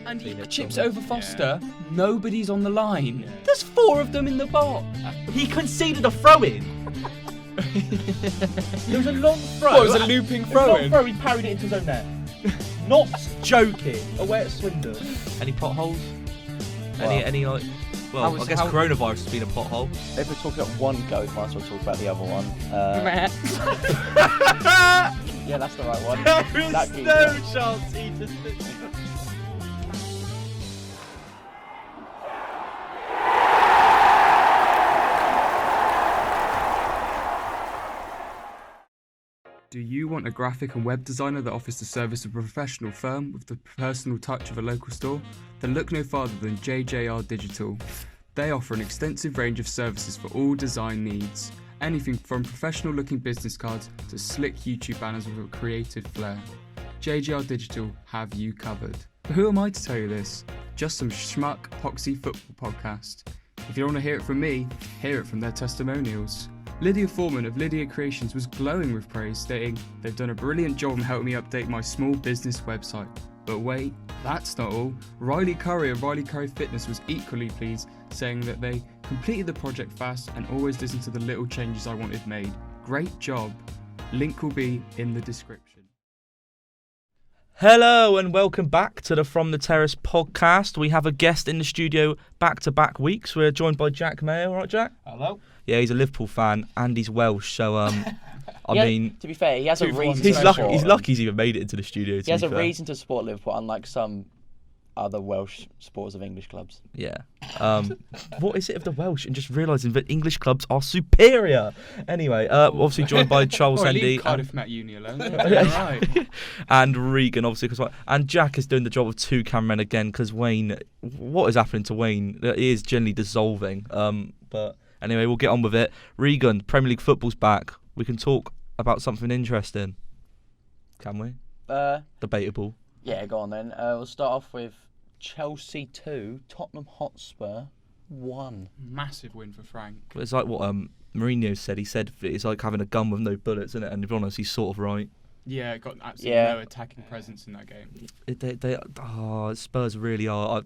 And he chips it over Foster. Yeah. Nobody's on the line. Yeah. There's 4 of them in the box. He conceded a throw-in. It was a long throw. What, it was a looping throw-in? He parried it into his own net. Not joking. Away at Swindon. Any potholes? Well, any like? Well, I guess coronavirus has been a pothole. If we're talking about one goat, might as well talk about the other one. Yeah, that's the right one. There is no chance he just did. Do you want a graphic and web designer that offers the service of a professional firm with the personal touch of a local store? Then look no farther than JJR Digital. They offer an extensive range of services for all design needs. Anything from professional looking business cards to slick YouTube banners with a creative flair. JJR Digital have you covered. But who am I to tell you this? Just some schmuck poxy football podcast. If you don't want to hear it from me, hear it from their testimonials. Lydia Foreman of Lydia Creations was glowing with praise, stating, "They've done a brilliant job in helping me update my small business website." But wait, that's not all. Riley Curry of Riley Curry Fitness was equally pleased, saying that they completed the project fast and always listened to the little changes I wanted made. Great job. Link will be in the description. Hello and welcome back to the From the Terrace Podcast. We have a guest in the studio back-to-back weeks. We're joined by Jack Mayo, right, Jack? Hello. Yeah, he's a Liverpool fan and he's Welsh, so I mean, to be fair, he has a reason. He's lucky he's even made it into the studio. He has a reason to support Liverpool, unlike some other Welsh supporters of English clubs. Yeah. What is it of the Welsh and just realising that English clubs are superior? Anyway, obviously joined by Charles Hendy. Leave Cardiff Met Uni alone. Right. And Regan, obviously. And Jack is doing the job of 2 cameramen again because Wayne, what is happening to Wayne? He is generally dissolving. But anyway, we'll get on with it. Regan, Premier League football's back. We can talk about something interesting. Can we? Debatable. Yeah, go on then. We'll start off with Chelsea 2, Tottenham Hotspur 1. Massive win for Frank. It's like what Mourinho said. He said it's like having a gun with no bullets in it, and to be honest, he's sort of right. Yeah, got absolutely no attacking presence in that game. Spurs really are.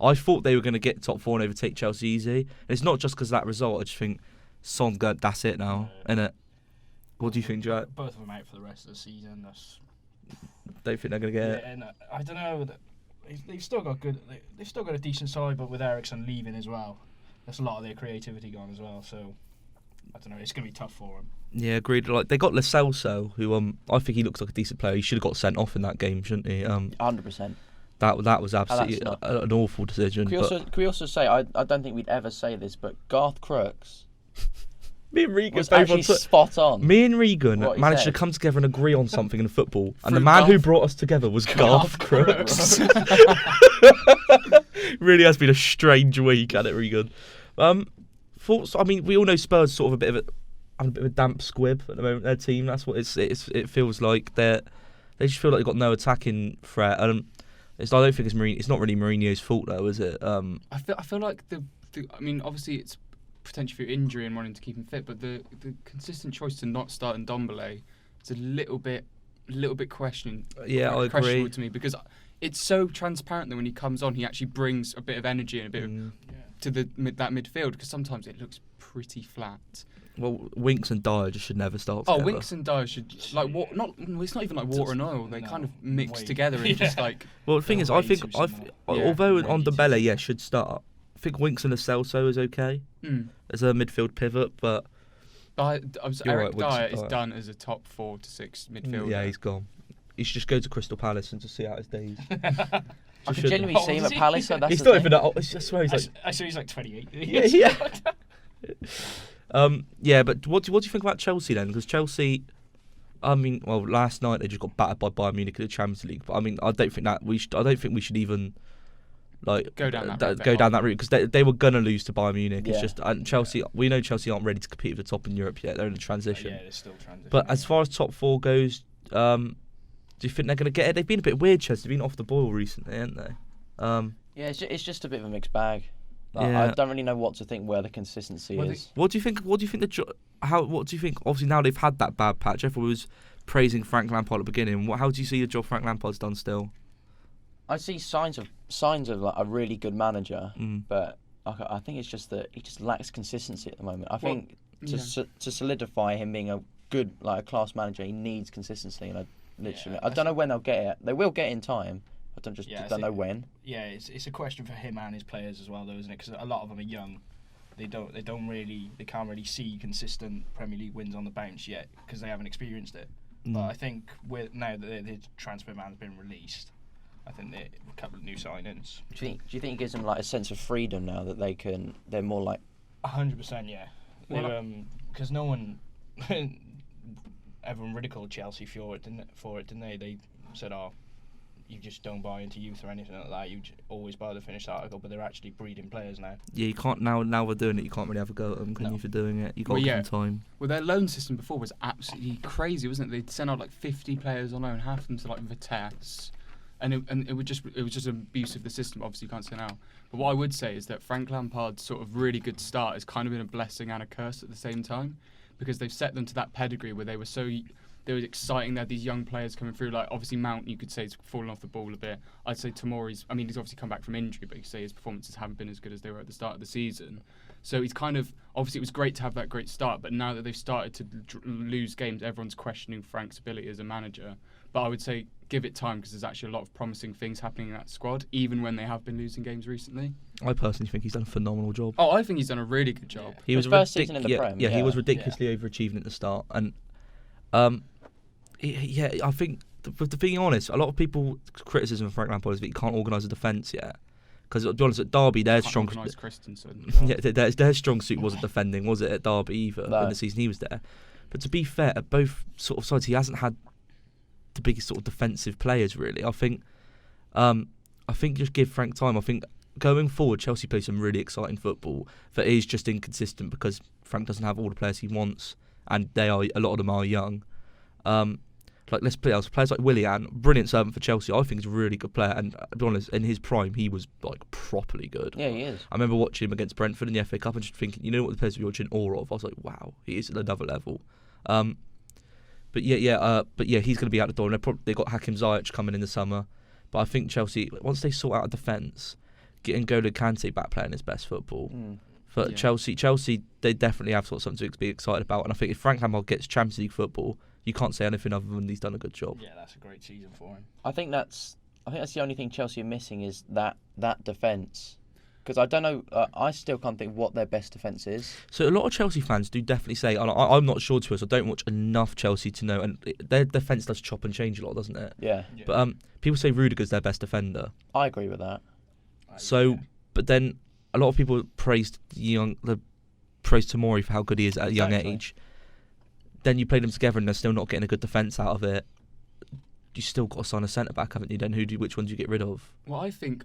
I thought they were going to get top 4 and overtake Chelsea easy. And it's not just because of that result. I just think Son, that's it now, innit? What do you think, Jack? Both of them out for the rest of the season. Don't think they're going to get it. And I don't know. They've still got They've still got a decent side, but with Eriksen leaving as well, there's a lot of their creativity gone as well. So I don't know. It's going to be tough for them. Yeah, agreed. Like they got Lo Celso, who I think he looks like a decent player. He should have got sent off in that game, shouldn't he? 100%. That was absolutely an awful decision. Can we also say I don't think we'd ever say this, but Garth Crooks. Me and Regan was actually spot on. Me and Regan managed to come together and agree on something in football, and the man who brought us together was Garth Crooks. Really has been a strange week, hasn't it, Regan? Thoughts? I mean, we all know Spurs sort of having a bit of a damp squib at the moment. Their team, that's what it feels like. They just feel like they've got no attacking threat. I don't think it's not really Mourinho's fault though, is it? I feel like I mean, obviously it's potentially for injury and wanting to keep him fit, but the consistent choice to not start Ndombele is a little bit questionable. Yeah, I agree. Questionable to me because it's so transparent that when he comes on, he actually brings a bit of energy and a bit to that midfield. Because sometimes it looks pretty flat. Well, Winks and Dyer just should never start together. Oh, Winks and Dyer should it's not even like water and oil. They kind of mix together and just like. Well, the thing is, I think although on Ndombele should start, I think Winks and Lo Celso is okay as a midfield pivot, but Eric Dyer is done as a top 4 to 6 midfielder. Yeah, he's gone. He should just go to Crystal Palace and just see out his days. I could genuinely see him at Palace. So that's he's not even that old. I swear he's like. I swear he's like 28. Yeah. But what do you think about Chelsea then? Because Chelsea, I mean, well, last night they just got battered by Bayern Munich in the Champions League. But I mean, I don't think we should even like go down that route because they were gonna lose to Bayern Munich. Yeah. It's just and Chelsea. We know Chelsea aren't ready to compete with the top in Europe yet. They're in a transition. Yeah, they're still transitioning. But as far as top 4 goes, do you think they're gonna get it? They've been a bit weird, Chelsea. They've been off the boil recently, haven't they? Yeah, it's just a bit of a mixed bag. I don't really know what to think where the consistency is. What do you think? What do you think? Obviously, now they've had that bad patch. Everyone was praising Frank Lampard at the beginning. How do you see the job Frank Lampard's done still? I see signs of like a really good manager, Mm. but I think it's just that he just lacks consistency at the moment. I think yeah. to solidify him being a good, like a class manager, he needs consistency. And Yeah, I don't know when they'll get it. They will get it in time. I don't know when. Yeah, it's a question for him and his players as well, though, isn't it? Because a lot of them are young. They can't really see consistent Premier League wins on the bounce yet because they haven't experienced it. Mm. But I think now that the transfer ban's been released, I think a couple of new signings. Do you think it gives them like a sense of freedom now that they're more like 100%, yeah. Well, Because no one, everyone ridiculed Chelsea for it, didn't they? They said, "Oh, you just don't buy into youth or anything like that. You always buy the finished article." But they're actually breeding players now. Yeah, you can't now we're doing it. You can't really have a go at them, can No. you, for doing it? You got to Well, give yeah. them time. Well, their loan system before was absolutely crazy, wasn't it? They'd send out like 50 players on loan, half of them to like Vitesse, and it was just an abuse of the system. Obviously, you can't say now. But what I would say is that Frank Lampard's sort of really good start has kind of been a blessing and a curse at the same time, because they've set them to that pedigree where they were exciting. They had these young players coming through. Like obviously Mount, you could say, has fallen off the ball a bit. I'd say Tomori's. I mean, he's obviously come back from injury, but you could say his performances haven't been as good as they were at the start of the season. So he's kind of obviously it was great to have that great start, but now that they've started to lose games, everyone's questioning Frank's ability as a manager. But I would say give it time, because there's actually a lot of promising things happening in that squad, even when they have been losing games recently. I personally think he's done a phenomenal job. Oh, I think he's done a really good job. He His was first season in the Prem, he yeah. was ridiculously overachieving at the start, and I think to be honest, a lot of people criticism of Frank Lampard is that he can't organise a defence yet. Because to be honest, at Derby, their strong Christensen. yeah, their strong suit wasn't defending, was it, at Derby either? No. In the season he was there. But to be fair, at both sort of sides, he hasn't had the biggest sort of defensive players really. I think just give Frank time. I think going forward, Chelsea play some really exciting football that is just inconsistent because Frank doesn't have all the players he wants, and a lot of them are young. Let's play players like Willian, brilliant servant for Chelsea. I think he's a really good player, and to be honest, in his prime, he was like properly good. Yeah, he is. I remember watching him against Brentford in the FA Cup and just thinking, you know what the players we watching awe of? I was like, wow, he is at another level. But he's going to be out the door. And they got Hakim Ziyech coming in the summer, but I think Chelsea, once they sort out a defence, getting N'Golo Kante back playing his best football. For Chelsea, they definitely have sort of something to be excited about. And I think if Frank Lampard gets Champions League football, you can't say anything other than he's done a good job. Yeah, that's a great season for him. I think that's the only thing Chelsea are missing is that defence. Because I don't know, I still can't think what their best defence is. So a lot of Chelsea fans do definitely say, and I'm not sure to us, I don't watch enough Chelsea to know, and their defence does chop and change a lot, doesn't it? Yeah. But people say Rudiger's their best defender. I agree with that. But then a lot of people praised Tomori for how good he is at a young age. Then you play them together and they're still not getting a good defence out of it. You still got to sign a centre back, haven't you? Then which ones do you get rid of? Well, I think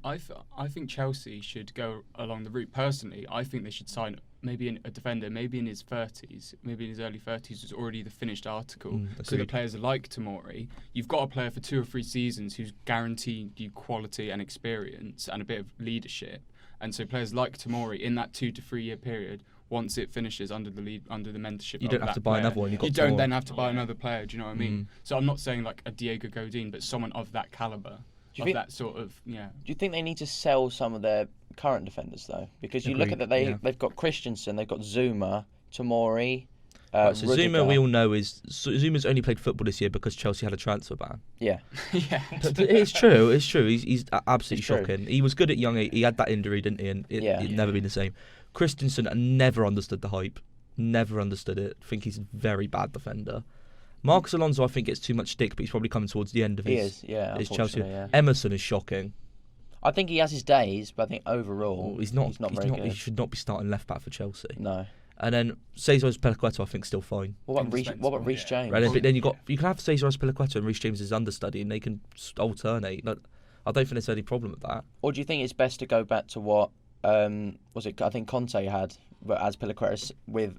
Chelsea should go along the route. Personally, I think they should sign maybe a defender, maybe in his 30s, maybe in his early 30s, who's already the finished article. So the players are like Tomori. You've got a player for 2 or 3 seasons who's guaranteed you quality and experience and a bit of leadership. And so players like Tomori in that 2 to 3 year period, once it finishes under the mentorship, you don't have to buy another one. You don't then have to buy another player. Do you know what I mean? So I'm not saying like a Diego Godin, but someone of that caliber, that sort of. Do you think they need to sell some of their current defenders though? Because you look at that, they've got Christensen, they've got Zuma, Tomori. So Zuma, we all know Zuma's only played football this year because Chelsea had a transfer ban. Yeah, yeah. But it's true. It's true. He's absolutely It's true. shocking. He was good at young age. He had that injury, didn't he? And it'd never been the same. Christensen, I never understood the hype. Never understood it. I think he's a very bad defender. Marcus Alonso, I think, gets too much stick, but he's probably coming towards the end of his Chelsea. Yeah. Emerson is shocking. I think he has his days, but I think overall he's not very good. He should not be starting left back for Chelsea. No. And then Cesar Azpilicueta, I think, still fine. What about Reece James? Right, but then you can have Cesar Azpilicueta and Reece James as understudy, and they can alternate. Like, I don't think there's any problem with that. Or do you think it's best to go back to what I think Conte had, but Azpilicueta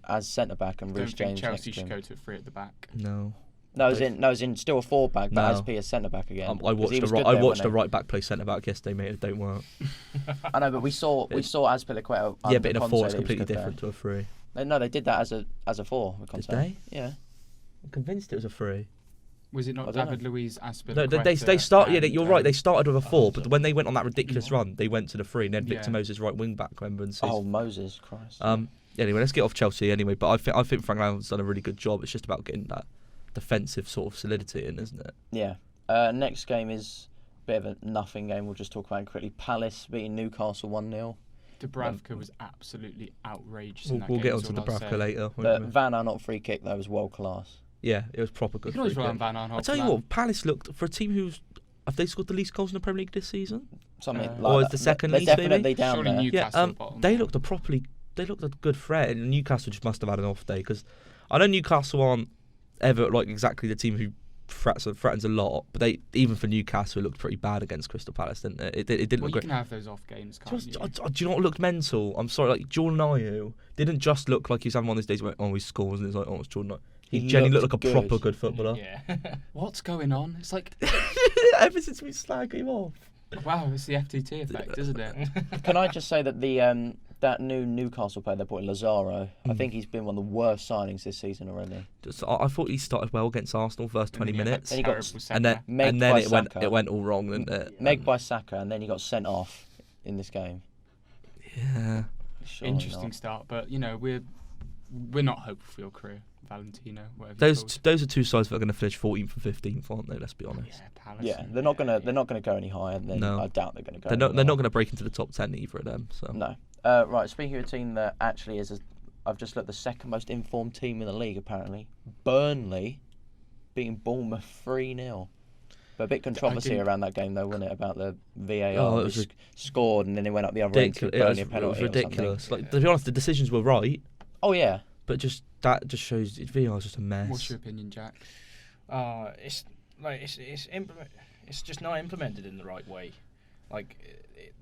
as centre back and Reece James next to Chelsea should him? go to a 3 at the back. No. As in still a 4 back, but Azpi as centre back again. I watched a right back play centre back yesterday, mate. It don't work. I know, but we saw Azpilicueta. Yeah, but in a 4 it's Conte, completely different to a 3. No, they did that as a 4 with Conte. Did they? Yeah. I'm convinced it was a 3. Was it I not don't David Luiz, Asper? No, they start. Yeah, you're right. They started with a 4, but when they went on that ridiculous run, they went to the 3, and then Victor Moses right wing back. Remember? And Oh, Moses Christ. Anyway, let's get off Chelsea anyway. But I think Frank Lampard's done a really good job. It's just about getting that defensive sort of solidity in, isn't it? Yeah. Next game is a bit of a nothing game. We'll just talk about it quickly. Palace beating Newcastle 1-0. Dubravka was absolutely outrageous in that We'll game. get on to Dubravka later. The Van Aanholt free kick, though, was world class. Yeah, it was proper good. You can always rely on Van Aanholt. I tell you what, Palace looked for a team who's have they scored the least goals in the Premier League this season? Something or like is the that. second They're least, maybe? definitely down Surely there. Newcastle They looked a good threat, and Newcastle just must have had an off day because I know Newcastle aren't ever like exactly the team who threatens a lot, but they even for Newcastle it looked pretty bad against Crystal Palace, didn't it? It didn't look you great. can have those off games, can't you? Do you know what looked mental? I'm sorry, like Jordan Ayew didn't just look like he was having one of those days where he scores and it's like, oh, it's Jordan Ayew. He genuinely looked like a proper good footballer. Yeah. What's going on? It's like ever since we slagged him off. wow, it's the FTT effect, isn't it? Can I just say that the that new Newcastle player they brought in, Lazaro, I think he's been one of the worst signings this season already. I thought he started well against Arsenal first 20 minutes, And he got- and then it went all wrong, didn't it? Megged by Saka, and then he got sent off in this game. Yeah. Surely Interesting not. start, but you know we're not hopeful for your career, Valentino. Whatever Those are two sides that are going to finish 14th and 15th, aren't they? Let's be honest. Yeah, Palace. Yeah, they're not gonna go any higher. Then No. I doubt they're gonna go. They're not any going to break into the top 10 either of them. So higher. No. Right. Speaking of a team that actually is, I've just looked, the second most informed team in the league apparently. Burnley beating Bournemouth 3-0. But a bit controversy around that game though, wasn't it? About the VAR. Oh, it was scored and then they went up the other end to ridiculous. Burnley a penalty. It was or something. ridiculous. Like to be honest, the decisions were right, Oh yeah. but that just shows VAR is just a mess. What's your opinion, Jack? It's just not implemented in the right way. Like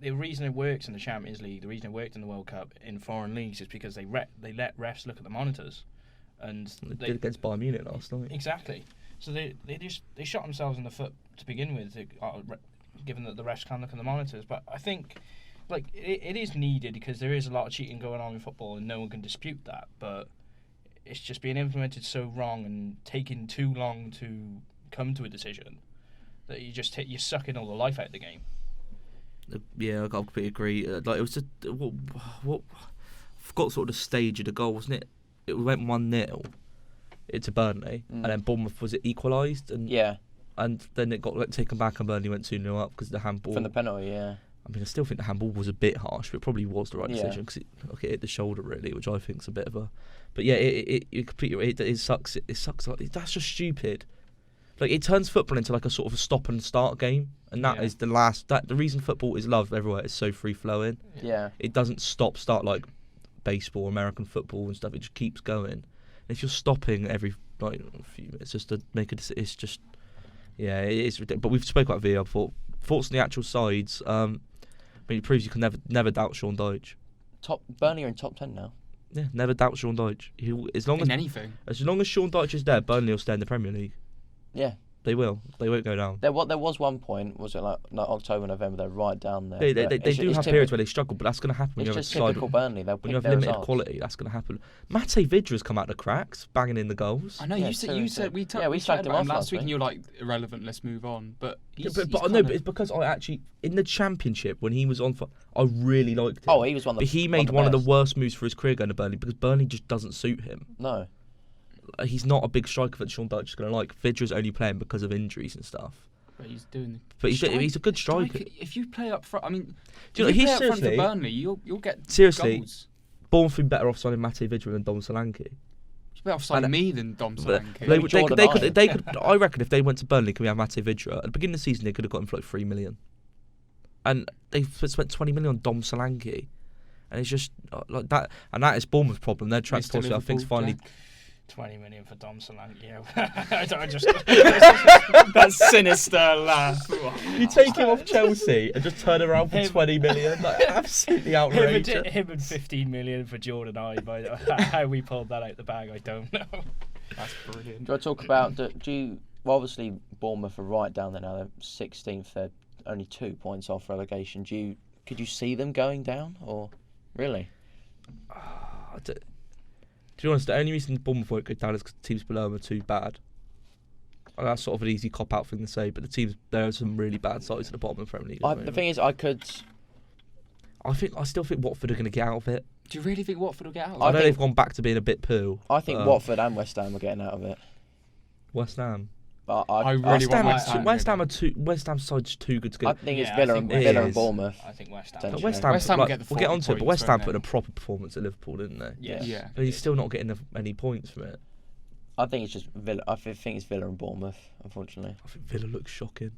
the reason it works in the Champions League, the reason it worked in the World Cup, in foreign leagues is because they let refs look at the monitors, and They did against Bayern Munich last night. exactly. So they shot themselves in the foot to begin with, given that the refs can't look at the monitors. But I think like it is needed because there is a lot of cheating going on in football, and no one can dispute that. But it's just being implemented so wrong and taking too long to come to a decision that you're sucking all the life out of the game. Yeah, I completely agree. Like it was just what forgot sort of the stage of the goal, wasn't it? It went 1-0 to Burnley, and then Bournemouth was it equalised, and Yeah. and then it got taken back, and Burnley went 2-0 up because the handball. From the penalty. Yeah. I mean, I still think the handball was a bit harsh, but it probably was the right Yeah. decision because it hit the shoulder really, which I think is a bit of a. But yeah, it completely it sucks. It sucks. Like, that's just stupid. Like it turns football into like a sort of a stop and start game, and that is the reason football is loved everywhere. It's so free flowing. Yeah. It doesn't start like baseball, American football and stuff. It just keeps going. And if you're stopping every like few minutes just to make a decision, it's just it is ridiculous. But we've spoken about VAR before. Thoughts on the actual sides. I mean, it proves you can never doubt Sean Dyche. Burnley are in top 10 now. Yeah, never doubt Sean Dyche. As long In anything. as Sean Dyche is there, Burnley will stay in the Premier League. Yeah. They will. They won't go down. There was one point, was it like October, November? They're right down there. They But do have periods where they struggle, but that's going to happen when It's you have just a side typical Burnley. They'll when pick you have their limited results. quality. That's going to happen. Mate Vidra's come out the cracks, banging in the goals. I know Yeah, you said we we chatted slagged him about him off last last week, and week. you're like irrelevant. Let's move on. But But it's because I actually in the Championship when he was on, I really liked him. Oh, he was one of the. But he made one of the best. worst moves for his career going to Burnley because Burnley just doesn't suit him. No. He's not a big striker that Sean Dyche is going to like. Vidra's only playing because of injuries and stuff. But he's doing. But he's a good striker. If you play up front, I mean, Do you know, if you he's play up front for seriously- Burnley, you'll get Seriously, goals. Bournemouth would be better off signing Mate Vidra than Dom Solanke. He's better off signing And- me than Dom But Solanke. they could. I reckon if they went to Burnley, can we have Mate Vidra? At the beginning of the season, they could have got him for like 3 million, and they spent 20 million on Dom Solanke, and it's just like that. And that is Bournemouth's problem. Their transfer policy, I think, is finally. Jack. 20 million for Dom Solanke. I just that sinister laugh. You take him off Chelsea and just turn around for 20 million. Like, absolutely outrageous. Him and 15 million for Jordan Ayew. How we pulled that out the bag, I don't know. That's brilliant. Do I talk about? Well, obviously Bournemouth are right down there now. They're 16th. They're only 2 points off relegation. Could you see them going down, or really? To be honest, the only reason Bournemouth won't go down is because teams below them are too bad. that's sort of an easy cop out thing to say, but there are some really bad sides at the bottom of the Premier League. The thing is, I still think Watford are going to get out of it. Do you really think Watford will get out? I know they've gone back to being a bit poo. I think Watford and West Ham are getting out of it. West Ham. But I really want West Ham. West Ham's side's too good to go. I think it's Villa and Bournemouth. I think West Ham. Potentially. West Ham will get the we'll get 40 onto it, but points, West Ham won't put in they? a proper performance at Liverpool, didn't they? Yeah. But he's still not getting any points from it. I think it's just Villa. I think it's Villa and Bournemouth, unfortunately. I think Villa looks shocking.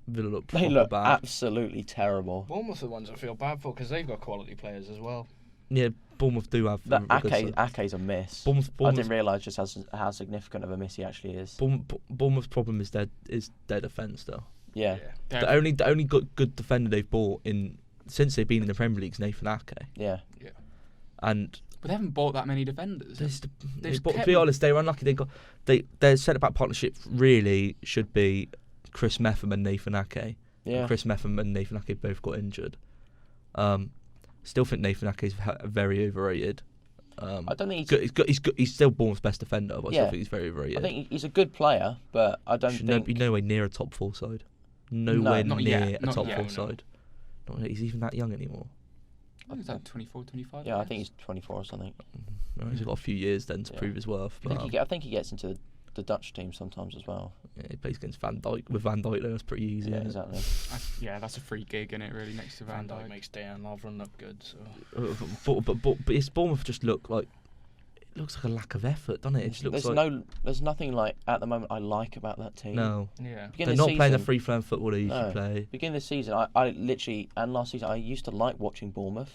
Villa look They proper look bad. absolutely terrible. Bournemouth are the ones I feel bad for because they've got quality players as well. Yeah, Bournemouth do have. That a good side. Ake's a miss. Bournemouth, I didn't realise just how significant of a miss he actually is. Bournemouth's problem is their defence though. Yeah. The only good defender they've bought since they've been in the Premier League is Nathan Ake. Yeah. And but they haven't bought that many defenders. To be honest, they were unlucky. Their centre back partnership really should be Chris Metham and Nathan Ake. Yeah. Chris Metham and Nathan Ake both got injured. Still think Nathan Ake is very overrated. I don't think he's still Bournemouth's best defender, but I still Yeah. think he's very overrated. I think he's a good player, but I don't think He's nowhere near a top 4 side. Nowhere not near yet, a not top yet, 4 no. side. Not yet. He's even that young anymore. I think he's like 24, 25. Yeah, I think he's 24 or something. No, he's got a few years then to prove his worth. But, I think he gets into the Dutch team sometimes as well. yeah, he plays against Van Dijk. With Van Dijk, though, that's pretty easy. Yeah, isn't it? exactly. that's a free gig, isn't it? Really, next to Van Dijk. Makes Dejan Lovren look good. So. But it's Bournemouth just look like it looks like a lack of effort, doesn't it? It just looks There's nothing like at the moment I like about that team. No. Yeah. They're not playing the free-flowing football they usually No. play. Beginning of the season, I literally, and last season, I used to like watching Bournemouth.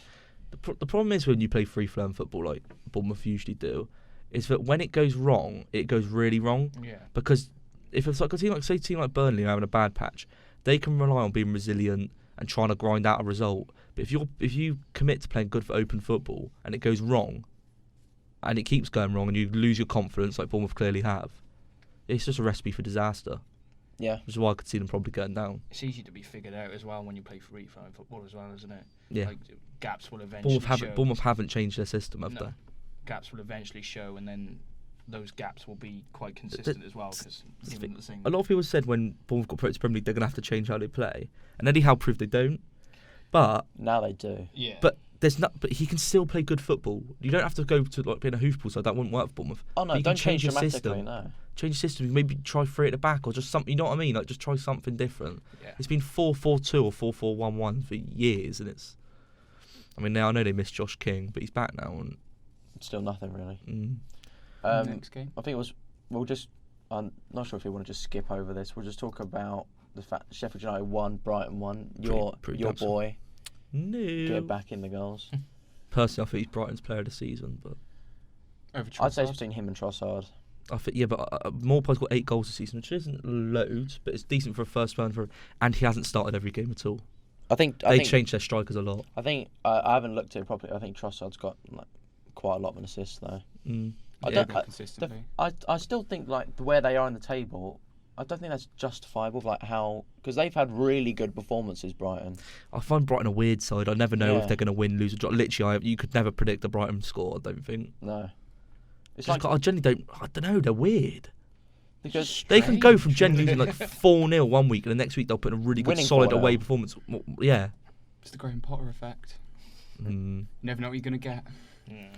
The problem is when you play free-flowing football like Bournemouth usually do, is that when it goes wrong, it goes really wrong. Yeah. Because if it's like a team like Burnley are having a bad patch, they can rely on being resilient and trying to grind out a result. But if you commit to playing good for open football and it goes wrong, and it keeps going wrong, and you lose your confidence like Bournemouth clearly have, it's just a recipe for disaster. Yeah. Which is why I could see them probably going down. It's easy to be figured out as well when you play free flowing football as well, isn't it? Yeah. Like gaps will eventually show. Bournemouth haven't changed their system, have No. they? Gaps will eventually show, and then those gaps will be quite consistent as well. Because even the same. A lot of people said when Bournemouth got promoted to Premier League, they're going to have to change how they play, and Eddie Howe proved they don't. But Now they do. Yeah. But he can still play good football. You don't have to go to like being a hoofball side. That wouldn't work for Bournemouth. Oh no, But you don't can change your dramatically. system. No. Change your system. Maybe try 3 at the back or just something. You know what I mean? Like just try something different. Yeah. It's been 4-4-2 or 4-4-1-1 for years, and it's. I mean, now I know they missed Josh King, but he's back now, and Still nothing really. Next game. I think I'm not sure if you want to just skip over this. We'll just talk about the fact Sheffield United won, Brighton won. Your boy no. get back in the goals. Personally, I think he's Brighton's player of the season, but Over I'd say it's Trossard. between him and Trossard. I think but Morpie's got 8 goals this season, which isn't loads, but it's decent for a first round and he hasn't started every game at all. I think They changed their strikers a lot. I think I haven't looked at it properly. I think Trossard's got like quite a lot of an assist though. I don't. Consistently. I still think like where they are in the table. I don't think that's justifiable. Like how because they've had really good performances, Brighton. I find Brighton a weird side. I never know Yeah. if they're going to win, lose, or draw. Literally, you could never predict the Brighton score. I don't think. No, it's Just like I generally don't. I don't know. They're weird. because They can go from generally losing like 4-0 one week, and the next week they'll put in a really good, Winning solid 4-0. away performance. Yeah. It's the Graham Potter effect. Mm. You never know what you're going to get. Yeah.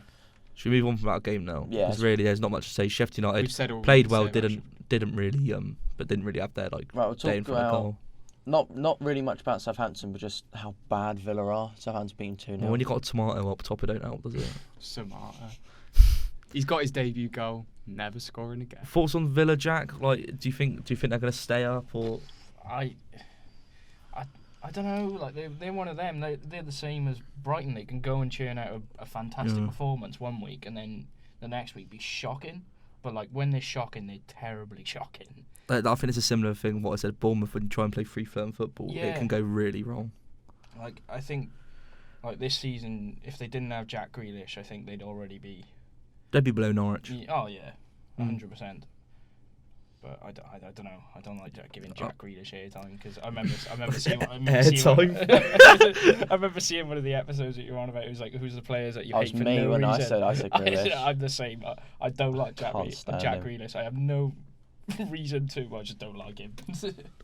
Should we move on from that game now? Yeah. Because really, there's not much to say. Sheffield United We've said all played we can well, say about didn't really but didn't really have their like right. We'll day in talk front of about goal. not really much about Southampton, but just how bad Villa are. Southampton's been 2-0. Well, when you got a tomato up top, it don't help, does it? Samata. He's got his debut goal, never scoring again. Thoughts on Villa, Jack? Like, do you think they're going to stay up or? I don't know. Like they're one of them. They're the same as Brighton. They can go and churn out a fantastic performance one week and then the next week be shocking. But like when they're shocking, they're terribly shocking. I think it's a similar thing. What I said, Bournemouth when you try and play free-flowing football, Yeah. it can go really wrong. Like I think, like this season, if they didn't have Jack Grealish, I think they'd already be. They'd be below Norwich. Oh yeah, 100%. But I don't know. I don't like giving Jack Grealish airtime because I remember seeing. I remember seeing one of the episodes that you're on about. It was like, who's the players that you That hate was for me no when reason? I said Grealish. I'm the same. I don't like Jack Can't stand him. Grealish. I have no reason to. I just don't like him.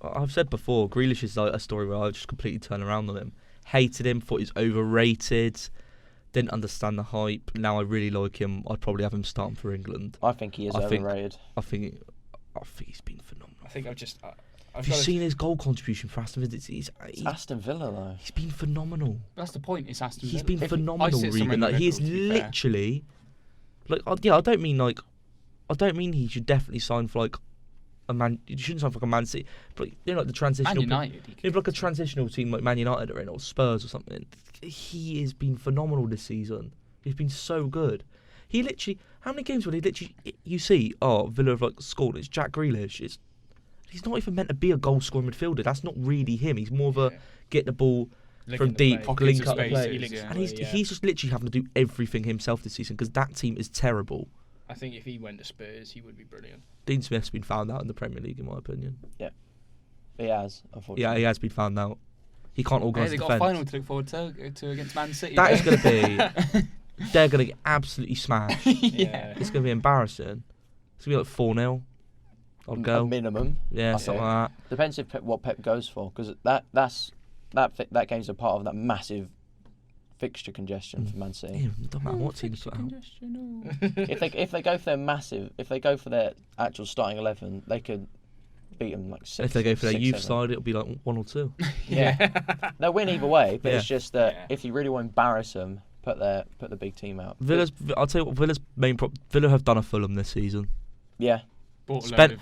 I've said before, Grealish is like a story where I just completely turn around on him. Hated him, thought he was overrated, didn't understand the hype. Now I really like him. I'd probably have him starting for England. I think he is overrated. I think he's been phenomenal. I think I've just. Have you seen his goal contribution for Aston Villa? He's Aston Villa though. He's been phenomenal. That's the point. It's Aston Villa. He's been phenomenal, Regan. Like he is literally, like I don't mean he should definitely sign for like a Man. You shouldn't sign for like a Man City, but like the transitional. Man United. Like a transitional team like Man United are in, or Spurs or something. He has been phenomenal this season. He's been so good. He literally, how many games will he literally? You see, Villa have like scored. It's Jack Grealish. He's not even meant to be a goal scoring midfielder. That's not really him. He's more of a get the ball from deep, link up the play. And he's just literally having to do everything himself this season because that team is terrible. I think if he went to Spurs, he would be brilliant. Dean Smith's been found out in the Premier League, in my opinion. Yeah, he has. Unfortunately, yeah, he has been found out. He can't organise They've defence. got a final to look forward to against Man City. That is going to be. They're going to get absolutely smashed. Yeah. It's going to be embarrassing. It's going to be like 4-0. I'll go. A minimum. Yeah, something like that. Depends what Pep goes for, because that game's a part of that massive fixture congestion for Man City. Yeah, don't matter what teams put out. If they go for their actual starting 11, they could beat them like 6. If they go for their youth 7. side, it'll be like 1 or 2. Yeah, they'll win either way. But Yeah. it's just that if you really want to embarrass them, put the big team out. I'll tell you what. Villa's main Villa have done a Fulham this season. Yeah, spent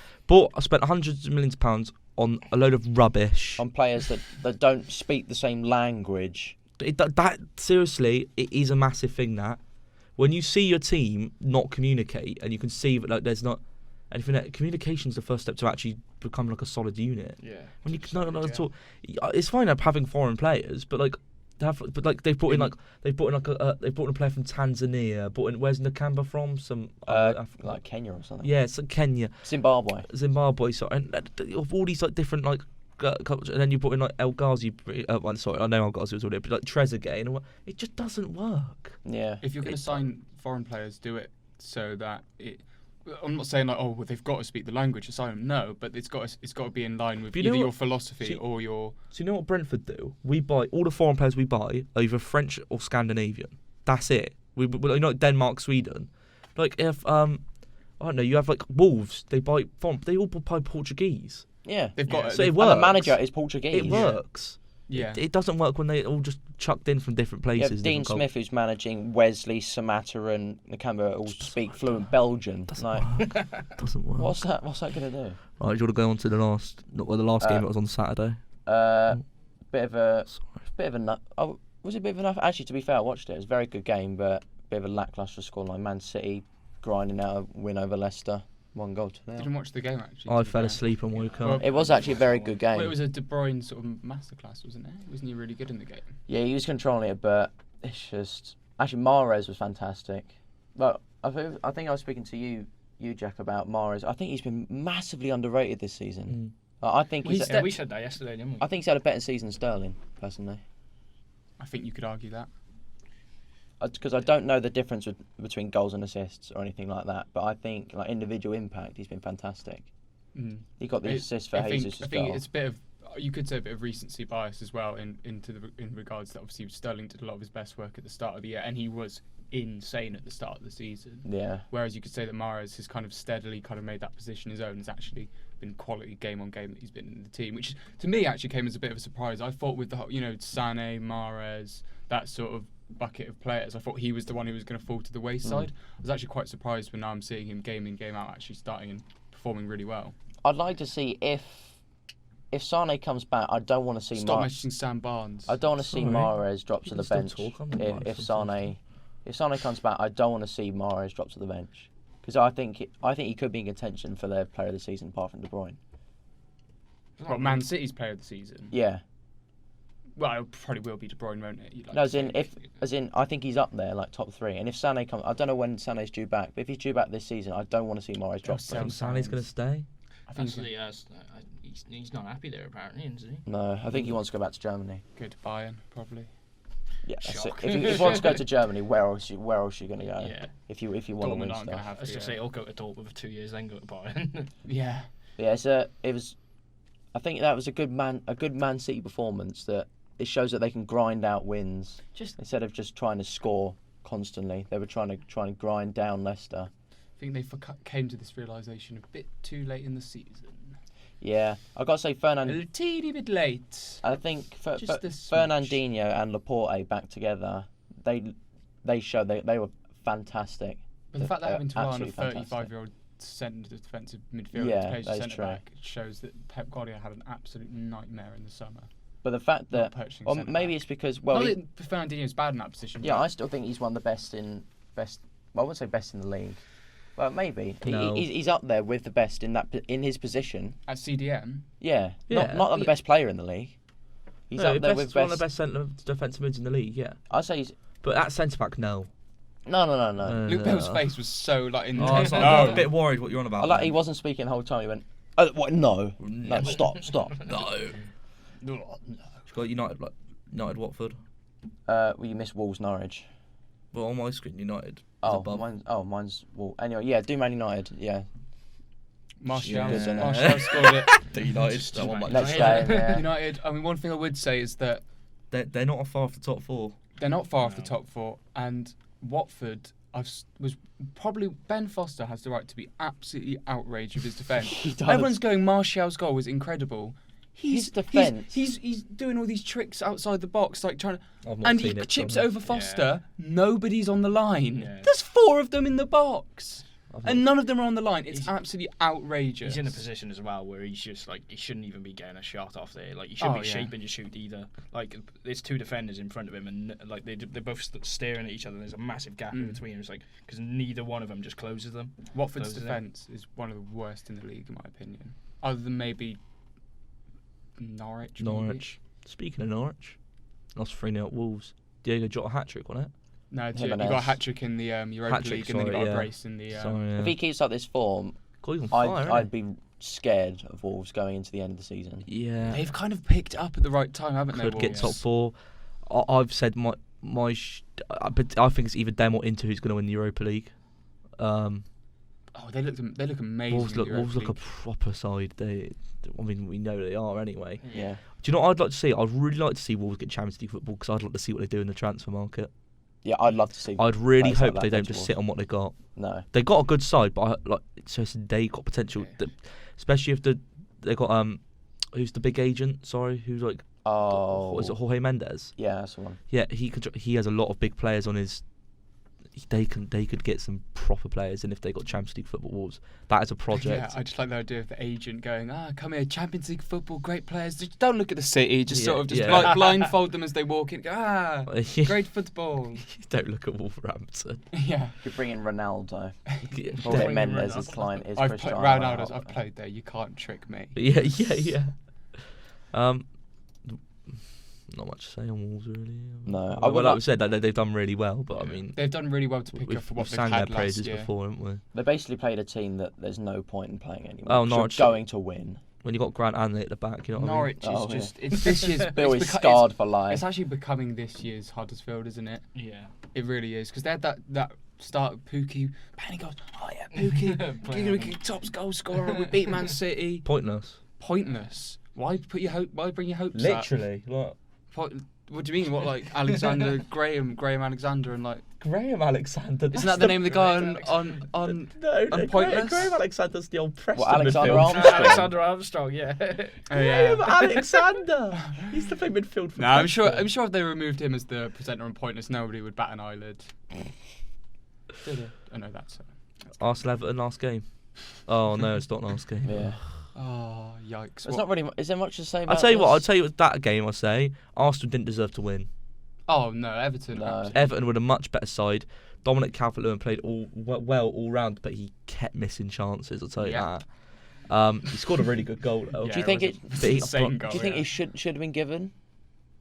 hundreds of millions of pounds on a load of rubbish. on players that don't speak the same language. That seriously, it is a massive thing. That when you see your team not communicate, and you can see that like there's not anything. Communication is the first step to actually become like a solid unit. Yeah. When you at all, it's fine having foreign players, but like. They've brought in a player from Tanzania. Where's Nakamba from? Some Like Kenya or something. Yeah, it's like Kenya, Zimbabwe. So and of all these like different like cultures, and then you brought in like El Ghazi. Sorry, I know El Ghazi was already, but like Trezeguet, and it just doesn't work. Yeah. If you're going to sign foreign players, do it so that it. I'm not saying like they've got to speak the language to sign them. No, but it's got to be in line with either your philosophy or your. So you know what Brentford do? We buy all the foreign players we buy are either French or Scandinavian. That's it. We like Denmark, Sweden. Like if I don't know, you have like Wolves. They buy foreign. They all buy Portuguese. Yeah. They've got. So it And works. the manager is Portuguese. It works. Yeah. It doesn't work when they all just chucked in from different You places. have Dean different Smith, who's managing Wesley, Samatta, and Nakamba, all speak fluent Belgian. Doesn't work. What's that going to do? Right, do you want to go on to the last game? It was on Saturday. Bit of a nut. Oh, was it a bit of enough? Actually, to be fair, I watched it. It was a very good game, but a bit of a lacklustre scoreline. Man City grinding out a win over Leicester. 1 goal to 0. Didn't watch the game actually. I fell asleep and woke up. It was actually a very good game. Well, it was a De Bruyne sort of masterclass, wasn't it? Wasn't he really good in the game? Yeah, he was controlling it, but it's just actually Mahrez was fantastic. But I think I was speaking to you Jack, about Mahrez. I think he's been massively underrated this season. I think we said that yesterday, didn't we? I think he's had a better season than Sterling, personally. I think you could argue that. Because I don't know the difference between goals and assists or anything like that, but I think like individual impact, he's been fantastic. He got the assist for Jesus' goal. I think it's a bit of, you could say a bit of recency bias as well in regards that obviously Sterling did a lot of his best work at the start of the year, and he was insane at the start of the season. Yeah. Whereas you could say that Mahrez has kind of steadily kind of made that position his own. It's actually been quality game on game that he's been in the team, which to me actually came as a bit of a surprise. I thought with the Sané, Mahrez, that sort of bucket of players, I thought he was the one who was going to fall to the wayside. I was actually quite surprised when now I'm seeing him game in, game out actually starting and performing really well. I'd like to see if Sané comes back. I don't want to see Stop mentioning Sam Barnes. I don't want to see Mahrez drop to the still bench. talk on the If Sané comes back, I don't want to see Mahrez drop to the bench, because I think he could be in contention for their player of the season apart from De Bruyne. What, Man City's player of the season? Yeah. Well, it probably will be De Bruyne, won't it? No, I think he's up there, like top 3. And if Sané comes, I don't know when Sané's due back, but if he's due back this season, I don't want to see Mahrez drop. I think Sané's going to stay. I think he's not happy there apparently, isn't he? No, I think he wants to go back to Germany. Go to Bayern, probably. Yeah, that's it. Shock. If you want to go to Germany, where else you going to go? Yeah. If you want to win Dortmund aren't gonna stuff. have I was to, going to say, I'll go to Dortmund for 2 years, then go to Bayern. Yeah. Yeah, I think that was a good Man City performance. That it shows that they can grind out wins instead of just trying to score constantly. They were trying to grind down Leicester. I think they came to this realisation a bit too late in the season. Yeah, I got to say A teeny bit late. I think Just this Fernandinho and Laporte back together, they showed they were fantastic. But the fact that having to rely on a Absolutely fantastic. 35-year-old centre defensive midfielder Yeah, to play that is centre true. back shows that Pep Guardiola had an absolute nightmare in the summer. But the fact that, Not purchasing or centre maybe back. it's because Not that Fernandinho's bad in that position. yeah, but I still think he's one of the best. Well, I wouldn't say best in the league, but maybe No. he's up there with the best in his position. at CDM, Yeah, Yeah. not the best player in the league. He's No, up there best, with one of the best centre defensive mids in the league. Yeah, I'd say he's but at centre back, no. no. Luke Bell's face was so like Oh, I was intense. a bit worried what you're on about. I like he wasn't speaking the whole time. He went, what? No, stop. No. She's got United Watford. Well, you missed Wolves Norwich. Well, on my screen, United. is Oh, above. mine's Wolves. Anyway, yeah, do Man United. Yeah, Martial Yeah. scored it. The United. That one might next be- game. Yeah. United. I mean, one thing I would say is that They're not far off the top four. they're not far off the top four, and Watford. Was probably Ben Foster has the right to be absolutely outraged with his defence. He does. Everyone's going Martial's goal was incredible. His defence. He's doing all these tricks outside the box, like trying to, I've not and he seen it, chips so- over Foster. Nobody's on the line. Yeah. There's 4 of them in the box, I've and not- none of them are on the line. It's He's- absolutely outrageous. He's in a position as well where he's just like he shouldn't even be getting a shot off there. Like he shouldn't be shaping to shoot either. Like there's 2 defenders in front of him and like they're both staring at each other. There's a massive gap in between. It's like because neither one of them just closes them. Watford's Closes it. defence is one of the worst in the league, in my opinion. Other than maybe Norwich. maybe. Norwich. Speaking of Norwich, lost 3-0 at Wolves. Diego Jota hat-trick on it. No, he Jimenez. got a hat-trick in the Europa Hat-trick, League, and then he sorry, got a yeah. brace in the... Sorry, yeah. If he keeps up this form, God, he's on fire, I'd innit? be scared of Wolves going into the end of the season. Yeah. They've kind of picked it up at the right time, haven't they? Could get Wolves? top 4. I've said but I think it's either them or Inter who's going to win the Europa League. Oh, they look amazing. Wolves in the look Europa a League. proper side. I mean, we know they are anyway. Yeah. Do you know what I'd like to see? I'd really like to see Wolves get Champions League football because I'd like to see what they do in the transfer market. Yeah, I'd love to see. I'd really players like hope that they don't against just Wolves. sit on what they got. No. They got a good side, but so they got potential. Especially if they got who's the big agent? Sorry, who's like Oh. what is it? Jorge Mendes. Yeah, that's the one. Yeah, he has a lot of big players on his. They could get some proper players, and if they got Champions League football Wolves, that is a project. Yeah, I just like the idea of the agent going, come here, Champions League football, great players. Just don't look at the city. Just sort of just like blindfold them as they walk in. Great football. Don't look at Wolverhampton. Yeah. You bring in Ronaldo. Yeah, Jorge in Mendes' Ronaldo. client is I've Cristiano Ronaldo's. Ronaldo. I've played there. You can't trick me. yeah. Not much to say on Wolves really. No, Well, like we said, they've done really well, but I mean, They've done really well to pick we've, up for what we've they've sang had their last praises year. before, haven't we? They basically played a team that there's no point in playing anymore. Oh, 'cause Norwich. you're going to win. When you got Grant Hanley at the back, you know what Norwich is Oh, just it's this year's. Bill it's is beca- scarred for life. It's actually becoming this year's Huddersfield, isn't it? Yeah. It really is because they had that start of Pookie. And he goes, oh yeah, Pookie, top goal scorer. We beat Man City. I mean? Pointless. Pointless. Why bring your hopes? Literally. What? Up? What do you mean? What like Alexander Graham Alexander and like? Graham Alexander. Isn't that the name of the guy on No, Pointless? Graham Alexander's the old Preston Alexander midfield. Armstrong? Alexander Armstrong, yeah. Oh, yeah. Graham Alexander. He's the play midfield for No, I'm Preston. sure if they removed him as the presenter on Pointless, nobody would bat an eyelid. Oh no, that's Arsenal Everton last game. Oh no, it's not last game. Yeah. oh yikes. There's not really. Is there much to say about I'll tell you what. I'll this? tell you what, that game. I'll say Arsenal didn't deserve to win. Oh no, Everton. No. absolutely. Everton were a much better side. Dominic Calvert-Lewin played well all round, but he kept missing chances. I'll tell you Yep. that. He scored a really good goal though. Yeah, Do you think was it? a but he- insane but- goal, Do you think yeah. he should have been given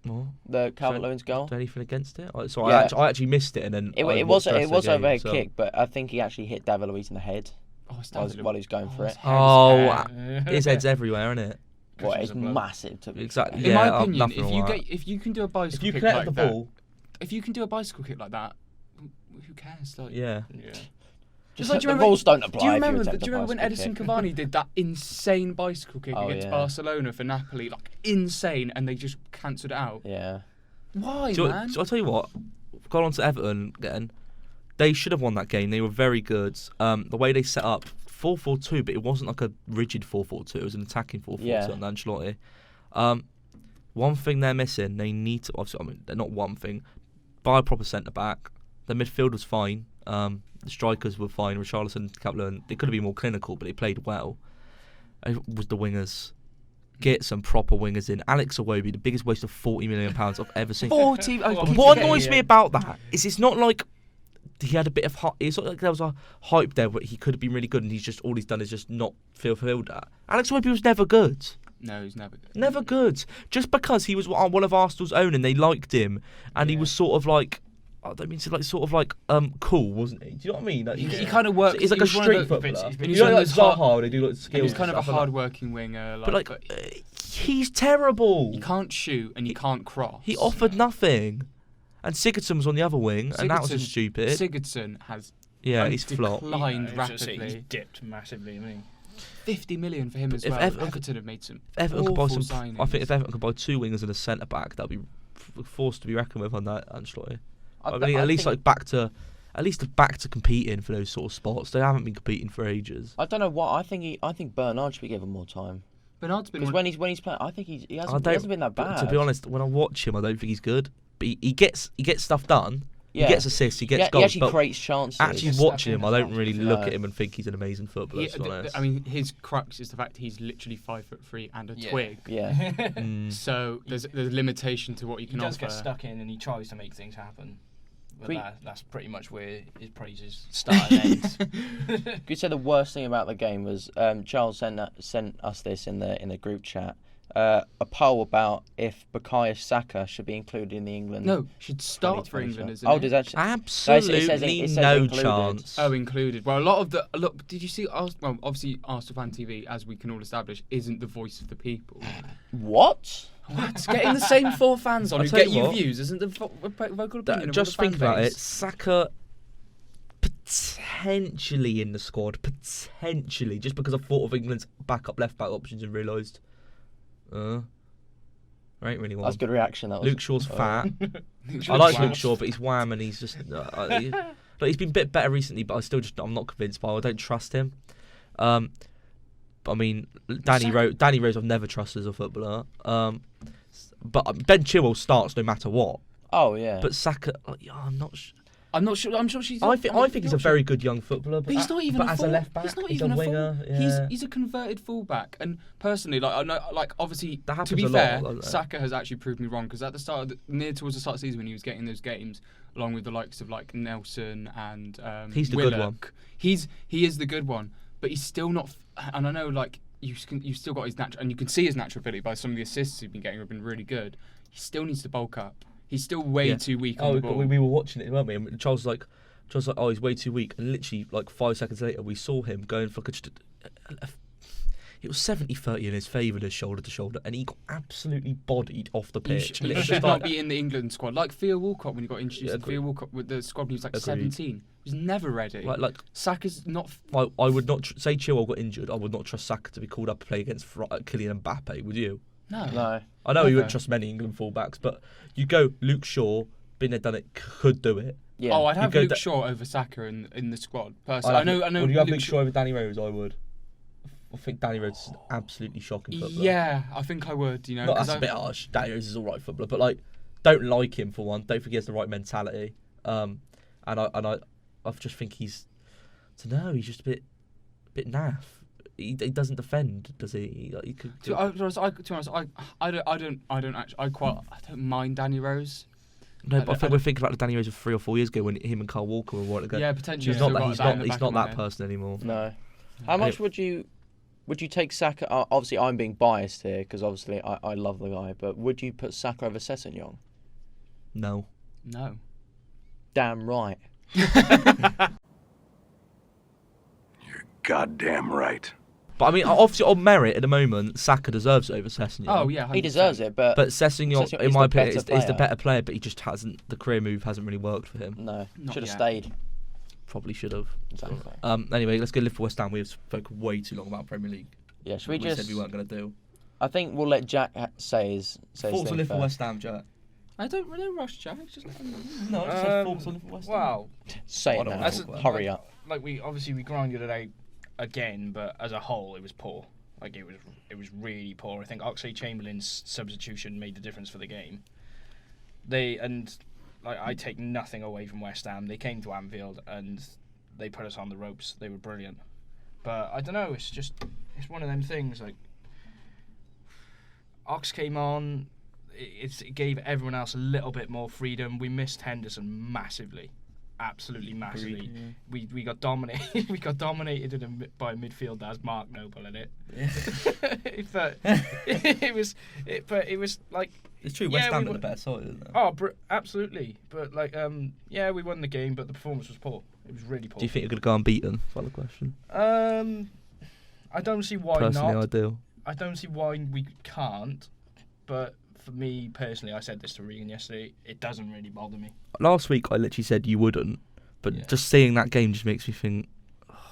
What? the Calvert-Lewin's goal? Do anything against it? So Yeah. I actually missed it, and then It was overhead kick, but I think he actually hit David Luiz in the head Oh, it's while David he was going for it. Oh, his head's everywhere, isn't it? Well, Cushions it's of blood. massive. To be Exactly. In Yeah, my opinion, nothing if wrong with that. if you can do a bicycle If you kick collect like the that, ball, if you can do a bicycle kick like that, who cares? Like, Yeah. Just like, the rules don't apply. Do you if remember? attempt Do you a remember when bicycle Edison kick. Cavani did that insane bicycle kick Oh, against yeah. Barcelona for Napoli? Like insane, and they just cancelled it out. Yeah. Why, So man? I'll tell you what. Going on to Everton again, they should have won that game. They were very good. The way they set up 4-4-2, but it wasn't like a rigid 4-4-2. It was an attacking 4-4-2 Yeah. on Ancelotti. One thing they're missing, they need to. Obviously, I mean, they're not one thing. Buy a proper centre back. The midfield was fine. The strikers were fine. Richarlison, Kaplan, they could have been more clinical, but they played well. It was the wingers. Get some proper wingers in. Alex Iwobi, the biggest waste of £40 million I've ever seen. 40. What annoys me about that is it's not like he had a bit of hype. It's not like there was a hype there where he could have been really good and he's just all he's done is just not fulfilled that. Alex Iwobi was never good. No, he's never good. Never good. Just because he was one of Arsenal's own and they liked him and he was sort of like, I don't mean to like sort of like cool, wasn't he? Do you know what I mean? Like, He kind of worked. He's like he a was one of street the- footballer. he's You know one of like those hard- Zaha, they do like and skills. he's kind of a and stuff like that. hard-working winger. But like, he's terrible. you can't shoot and you can't cross. He offered nothing. And Sigurdsson was on the other wing, and that was just Sigurdsson- stupid. Sigurdsson has He's flopped. declined He's rapidly. dipped massively. I mean, 50 million for him as If well. Everton Everton have made some Everton could buy awful some. signings. I think if Everton could buy 2 wingers and a centre back, that'd be forced to be reckoned with on that Ancelotti. I mean, at least back to competing for those sort of spots. They haven't been competing for ages. I don't know what. I think Bernard should be given more time. Bernard's been Because one, when he's playing, I think he hasn't been that bad. To be honest, when I watch him, I don't think he's good. But he gets stuff done. Yeah. He gets assists. He gets He goals. actually but creates chances. actually Just watching stuff him, I in don't the really box. look No. at him and think he's an amazing footballer. To be honest. I mean, his crux is the fact that he's literally 5'3" and a Yeah. twig. Yeah. Mm. So there's a limitation to what you he can does offer. get stuck in and he tries to make things happen. But We- that's pretty much where his praises start and end. Could say the worst thing about the game was Charles sent us this in the group chat. A poll about if Bukayo Saka should be included in the England. No, should start for 2020 England, squad. isn't Oh, it? does actually? Absolutely it says no included. chance. Oh, included. Well, a lot of the look. Did you see? Well, obviously, Arsenal Fan TV, as we can all establish, isn't the voice of the people. What? What? Getting the same 4 fans on I'll who tell get you you what. views isn't the vocal opinion of Just the fan think about base. it. Saka potentially in the squad, potentially, just because I thought of England's left back options and realised, there ain't really one. That's a good reaction. That was. Luke Shaw's fat. Luke I like Shaw's Luke Shaw, but he's wham and he's just. He's been a bit better recently, but I'm not convinced by him. I don't trust him. But I mean, Danny Rose, I've never trusted as a footballer. But Ben Chilwell starts no matter what. Oh yeah. But Saka, I'm not. I'm not sure. I'm sure she's. I think he's a very good young footballer. But he's not even but a as full, a left back, he's not he's even a a winger. full, Yeah. He's a converted fullback, and personally, like I know, like obviously, That to happens be a lot, fair, doesn't it? Saka has actually proved me wrong because at the start, near towards the start of the season, when he was getting those games, along with the likes of like Nelson and He's the good Willock, he is the good one, but he's still not. And I know like you've still got his natural, and you can see his natural ability by some of the assists he's been getting have been really good. He still needs to bulk up. He's still way too weak on the ball. we were watching it, weren't we? And Charles was like, oh, he's way too weak. And literally, like 5 seconds later, we saw him going for it was 70-30 in his favour, this shoulder to shoulder, and he got absolutely bodied off the pitch. He And it's should just not like, be in the England squad. Like Theo Walcott when he got introduced. Yeah, And Theo Walcott with the squad when he was like Agreed. 17. He was never ready. like Saka's not. I would not say Chilwell got injured. I would not trust Saka to be called up to play against Kylian Mbappe. Would you? No. No. I know you Never. wouldn't trust many England fullbacks, but you go Luke Shaw, been there, done it, could do it. Yeah. Oh, I'd have go Luke da- Shaw over Saka in the squad. Personally, I know. Would you have Luke Shaw over Danny Rose? I would. I think Danny Rose is an absolutely shocking footballer. Yeah, I think I would. You know, Not 'cause that's a bit harsh. Danny Rose is all right footballer, but like, don't like him for one. Don't think he has the right mentality. And I just think he's. I don't know. He's just a bit naff. He doesn't defend, does he? Like, he could. To be honest, I don't mind Danny Rose. No, but I think we're thinking about the Danny Rose of 3 or 4 years ago when him and Carl Walker were one together. Yeah, potentially. He's not still that. got He's that in not. the He's back not of my that head. person anymore. No. How much would you take Saka? Obviously, I'm being biased here because obviously I love the guy. But would you put Saka over Sessegnon? No. No. Damn right. Goddamn right. But I mean, obviously on merit at the moment, Saka deserves it over Sessegnon. Oh yeah, 100%. He deserves it, but Sessegnon, Sessegnon in is my the opinion, better is the player. better player. But he just hasn't. The career move hasn't really worked for him. no, Not should have yet. stayed. Probably should have. Exactly. Anyway, let's go Liverpool West Ham. We've spoken way too long about Premier League. Yeah, should we We just? said we weren't going to do. I think we'll let Jack say his Thoughts on thing Liverpool first. West Ham, Jack? I don't rush, Jack. Just let him know. No, I just said thoughts on Liverpool West Ham. Well, Say I it don't now. wanna talk about it. Hurry up. like we grounded it out again, but as a whole, it was poor. Like it was really poor. I think Oxlade-Chamberlain's substitution made the difference for the game. I take nothing away from West Ham. They came to Anfield and they put us on the ropes. They were brilliant. But I don't know. It's one of them things. Like Ox came on. It gave everyone else a little bit more freedom. We missed Henderson massively, absolutely massively. We got dominated. We got dominated by a midfield that has Mark Noble in it. But it was like. It's true. Yeah, West Ham we are the better side, isn't it? Oh, absolutely. But like, we won the game, but the performance was poor. It was really poor. Do you think you're going to go unbeaten? Final question. I don't see why Personally, not. I do. I don't see why we can't. But for me personally, I said this to Regan yesterday. It doesn't really bother me. Last week, I literally said you wouldn't, but Yeah. just seeing that game just makes me think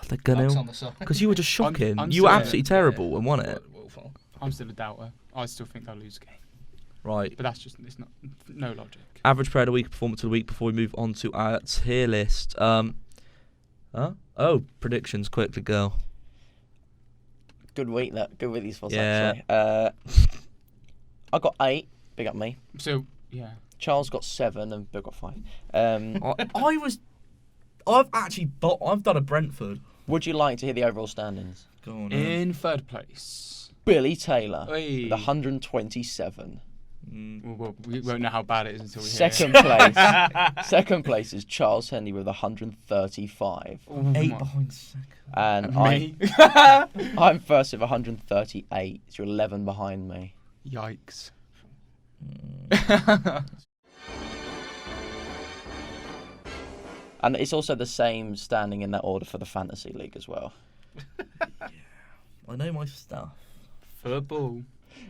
they're Knocks gonna. on the side. Because you were just shocking. I'm You were still- absolutely terrible and won it. Woeful. I'm still a doubter. I still think they'll lose a game. Right. But that's just, it's not, no logic. Average player of the week, performance of the week before we move on to our tier list. Oh, predictions quickly, girl. Good week, good with these four. Yeah. Actually. I got 8. Big up me. So, yeah. Charles got 7 and Bill got 5. I've done a Brentford. Would you like to hear the overall standings? Go on. In third place. Billy Taylor Oi. with 127. We won't know how bad it is until we hear Second place. Second place is Charles Henley with 135. it. Oh 8 my- behind second. And me. I'm first with 138. So you're 11 behind me. Yikes. And it's also the same standing in that order for the Fantasy League as well. I know my stuff. Football.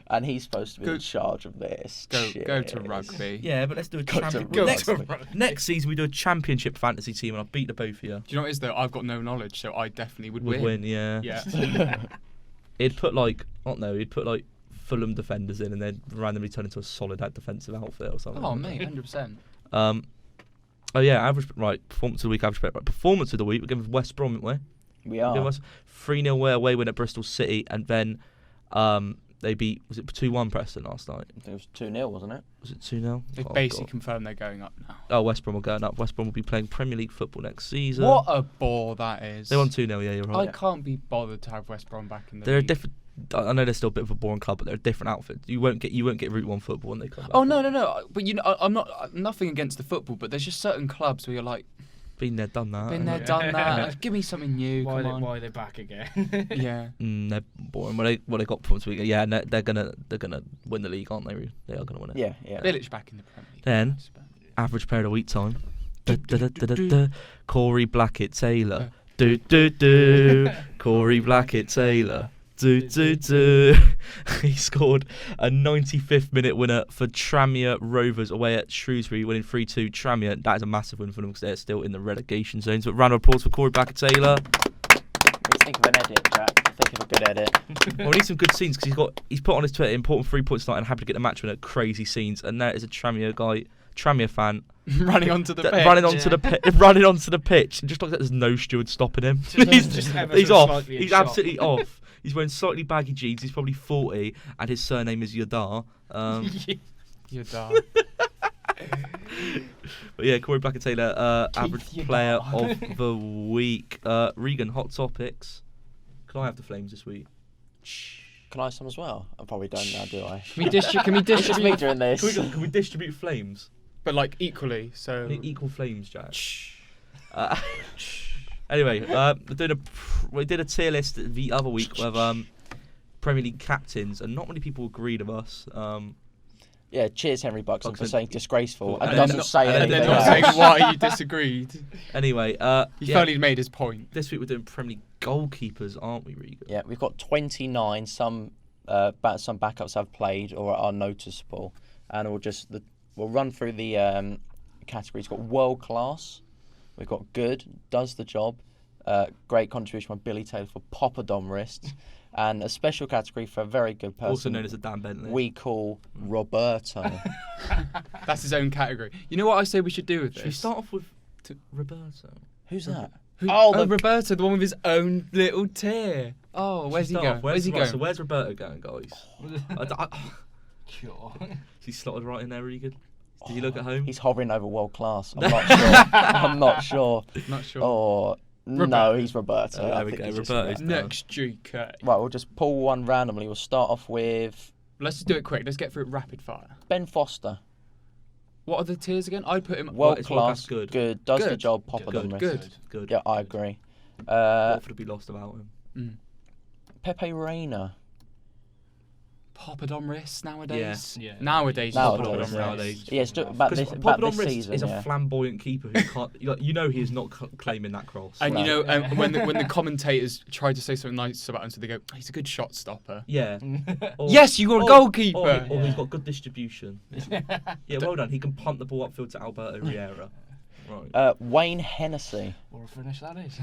And he's supposed to be Go- in charge of this. Go to Cheers. rugby. Yeah, but let's do a Go to champion. rugby. Next season we do a championship fantasy team, and I'll beat the both of you. Do you know what it is though? I've got no knowledge, so I definitely would Would win, yeah. Yeah. He'd put like, I don't know, he'd put like Fulham defenders in, and then randomly turn into a solid out defensive outfit or something. Oh mate, 100%. Oh yeah, average right performance of the week. Average right, performance of the week. We're going with West Brom, aren't we? We are. 3-0 away win at Bristol City, and then they beat, was it 2-1 Preston last night? I think it was 2-0, wasn't it? Was it 2-0? They've Oh, basically God. confirmed they're going up now. Oh, West Brom are going up. West Brom will be playing Premier League football next season. What a bore that is. They won 2-0, yeah, you're I right. can't be bothered to have West Brom back in the They're a league. different. I know they're still a bit of a boring club, but they're a different outfit. You won't get Route 1 football when they come back. Oh no! But you know, I'm not nothing against the football, but there's just certain clubs where you're like, Been there, done that. been there, Yeah. done that. Give me something new. Why Come on. are they back again? Yeah. They're boring. What they got performance week? Yeah, no, they're gonna win the league, aren't they? They are gonna win it. Yeah, yeah. Village back in the Premier League. Then- Nice, but- Average player of the week time. Corey Blackett Taylor. Corey Blackett Taylor. He scored a 95th minute winner for Tranmere Rovers away at Shrewsbury, winning 3-2. Tranmere, that is a massive win for them because they're still in the relegation zone. So round of applause for Corey Blackett Taylor. Think of an edit, Jack. Think of a good edit. Well, we need some good scenes because he's put on his Twitter important 3 points tonight and happy to get the match winner. Crazy scenes, and there is a Tranmere fan running onto the pitch. running onto the pitch, and just like that, there's no steward stopping him. Just ever He's so off. slightly in He's shock. absolutely off. He's wearing slightly baggy jeans. He's probably 40, and his surname is Yadar. You're dark. But yeah, Corey Blackett Taylor, average Yadar. player of the week. Regan, hot topics. Can I have the Flames this week? Can I have some as well? I probably don't now, do I? Can we distribute? It's just me doing this. Can we distribute Flames? But like equally. So. Equal Flames, Jack. Anyway, we did a tier list the other week with Premier League captains, and not many people agreed with us. Yeah, cheers Henry Buxton for Buxton. saying disgraceful and And doesn't then say And anything then not else. saying why you disagreed. Anyway, He yeah, felt he'd made his point. this week we're doing Premier League goalkeepers, aren't we, Regan? Yeah, we've got 29. Some backups have played or are noticeable, and we'll run through the categories. We've got world class, we've got good, does the job, great contribution by Billy Taylor for Poppadom wrists, and a special category for a very good person, Also known as a Dan Bentley. we call Roberto. That's his own category. You know what I say we should do with this? Should we start off with Roberto? Who's that? Oh, the- Roberto, the one with his own little tier. Oh, where's he Start going? off, Where's he going? So where's Roberto going, guys? Sure. He's slotted right in there, Regan. Did you look at home? He's hovering over world class. I'm not sure. I'm not sure. Not sure. Oh, no, Roberto. he's Roberto. There I we think go, he's just Roberto's Roberto. Next GK. Right, we'll just pull one randomly. We'll start off with Let's just do it quick. Let's get through it rapid fire. Ben Foster. What are the tiers again? I'd put him. World it's world class, class, good, does the Good. job, Poppadom Good. wrists. Good. Yeah, I agree. What would be lost about him? Pepe Reina. Poppadom wrists nowadays. Yeah. Nowadays. Nowadays, Poppadom yeah. wrists. Yeah, it's just about Because this, about Poppadom this wrists season. is Yeah. a flamboyant keeper who can't. You know he is not claiming that cross. And Well, you know, when the commentators try to say something nice about him, so they go, "He's a good shot stopper." Yeah. Or- Yes, you got a goalkeeper. Or he's got good distribution. Yeah, well done. He can punt the ball upfield to Alberto Riera. Right. Wayne Hennessy. What a finish that is.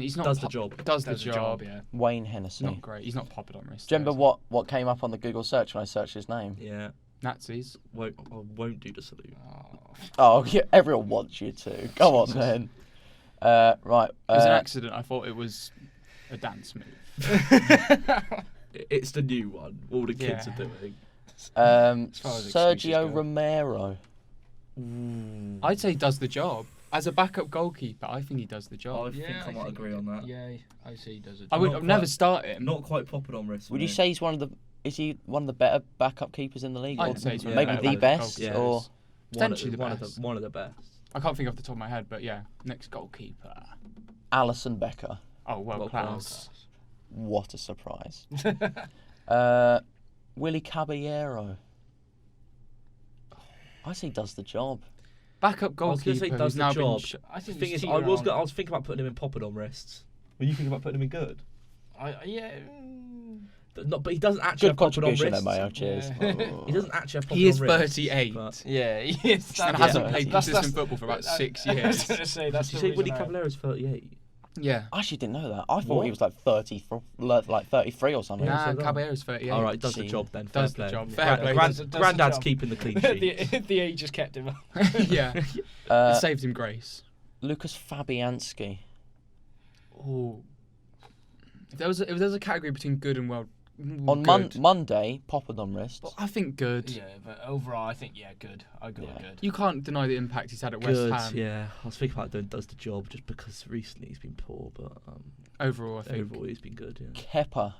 He's not Does the job. Does the job. yeah. Wayne Hennessy. Not great. He's not Poppadom wrists. Do you remember what came up on the Google search when I searched his name? Yeah. Nazis? I won't do the salute. Oh, yeah, everyone wants you to. Go on then. Right. It was an accident. I thought it was a dance move. It's the new one. All the kids Yeah. are doing. far as excuses Sergio go. Romero. I'd say he does the job. As a backup goalkeeper, I think he does the I job. think I might agree on that. Yeah, I see he does it. I would Not never quite- start him. Not quite popping on wrist. Would you say is he one of the better backup keepers in the league? I'd Or say he's one of maybe the the better best? goalkeepers. Or Potentially the one best. of the best. I can't think off the top of my head, but yeah. Next goalkeeper. Alison Becker. Oh, world World class. What a surprise. Willie Caballero. I say he does the job. Backup I was gonna goalkeeper say does who's the now job. been. I The think thing he's is, teetering I was on- thinking about putting him in popping on wrists. Were you thinking about putting him in good? Yeah. But he doesn't actually Good have popping on contribution wrists. there, Mayo. Cheers. Yeah. He doesn't actually have popping He is on wrists. 38. but- Yeah, he is. And That's- hasn't yeah. played That's- consistent football for about 6 I was years. going to say, that's Did you the say reason Willie I- Cavallero's 38? Yeah. I actually didn't know that. I thought What? he was like 33 or something. Yeah. Nah, so that- Caballero's 38. All right, does the Gee. job then. Does Fair the play. job. Fair play. Does the Grandad's job. keeping the clean sheet. the age has kept him. Yeah. Uh, It saved him grace. Lucas Fabianski. Oh. If there was a category between good and well. On good. Monday, Poppadom wrists. Well, I think good. Yeah, but overall, I think good. I go with Yeah. good. You can't deny the impact he's had at West Good, Ham. yeah. I was thinking about doing does the job just because recently he's been poor, but Overall, I think. overall he's been good. Yeah. Kepa.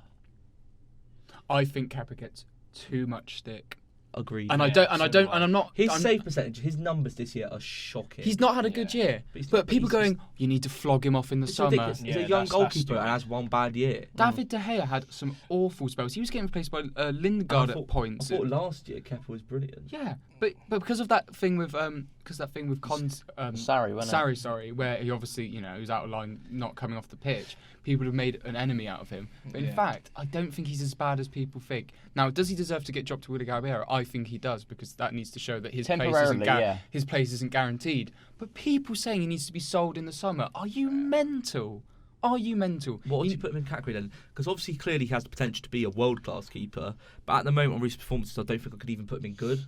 I think Kepa gets too much stick. Agreed. And Yeah, I don't, so do I. and I'm not. His I'm- save percentage, his numbers this year are shocking. He's not had a good Yeah. year. But he's But not- people he's- going, you need to flog him off in the It's summer. ridiculous. He's Yeah, a young that's goalkeeper stupid. and has one bad year. David De Gea had some awful spells. He was getting replaced by Lingard at points. I thought last year Kepa was brilliant. Yeah, but because of that thing with Sarri, wasn't it? Sarri, where he obviously he was out of line, not coming off the pitch. People have made an enemy out of him. But in Yeah. fact, I don't think he's as bad as people think. Now, does he deserve to get dropped to Willie Caballero? I think he does, because that needs to show that his Temporarily, yeah. his place isn't guaranteed. But people saying he needs to be sold in the summer, are you mental? Are you mental? What would you put him in category then? Because obviously, clearly, he has the potential to be a world-class keeper. But at the moment, on recent performances, I don't think I could even put him in good.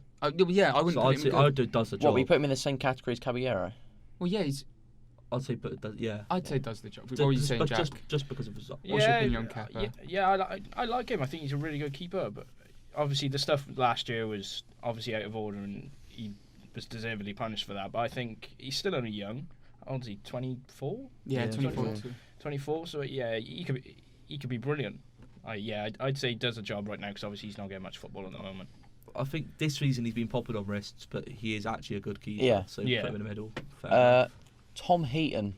Yeah, I wouldn't So put I'd him say in I good. would do does the What, job. we put him in the same category as Caballero? Well, yeah, I'd say put it does. Yeah. I'd say does the job. What were you saying, But Jack? just because of his. What's your opinion on Kepa? I like him. I think he's a really good keeper. But obviously, the stuff last year was obviously out of order, and he was deservedly punished for that. But I think he's still only young. How old is he? 24? Yeah, Yeah, 24. 24. 24. So yeah, he could be brilliant. I'd say he does a job right now because obviously he's not getting much football at the moment. I think this season he's been popping on wrists, but he is actually a good keeper. Yeah. So Yeah. put him in the middle. Fair enough. Tom Heaton.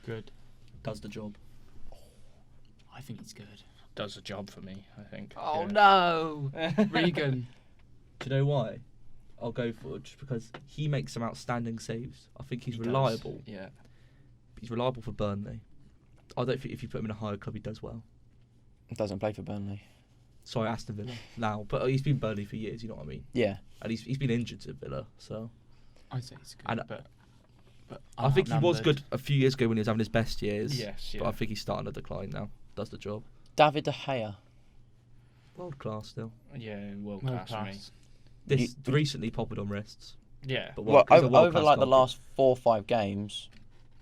Good. Does the job. I think he's good. Does a job for me, I think. Oh Yeah. no, Regan. Do you know why? I'll go for it just because he makes some outstanding saves. I think he's He does. reliable. Yeah. He's reliable for Burnley. I don't think if you put him in a higher club, he does well. Doesn't play for Burnley. Sorry, Aston Villa now, but he's been Burnley for years. You know what I mean? Yeah. And he's been injured to Villa, so. I'd say he's good, And but I think he was outnumbered. good a few years ago when he was having his best years. Yes, But yeah. I think he's starting to decline now. Does the job. David De Gea. World class still. Yeah, world World class for me. class. This recently popped on wrists. Yeah. But Well, he's a over world-class like the goalkeeper. last 4 or 5 games,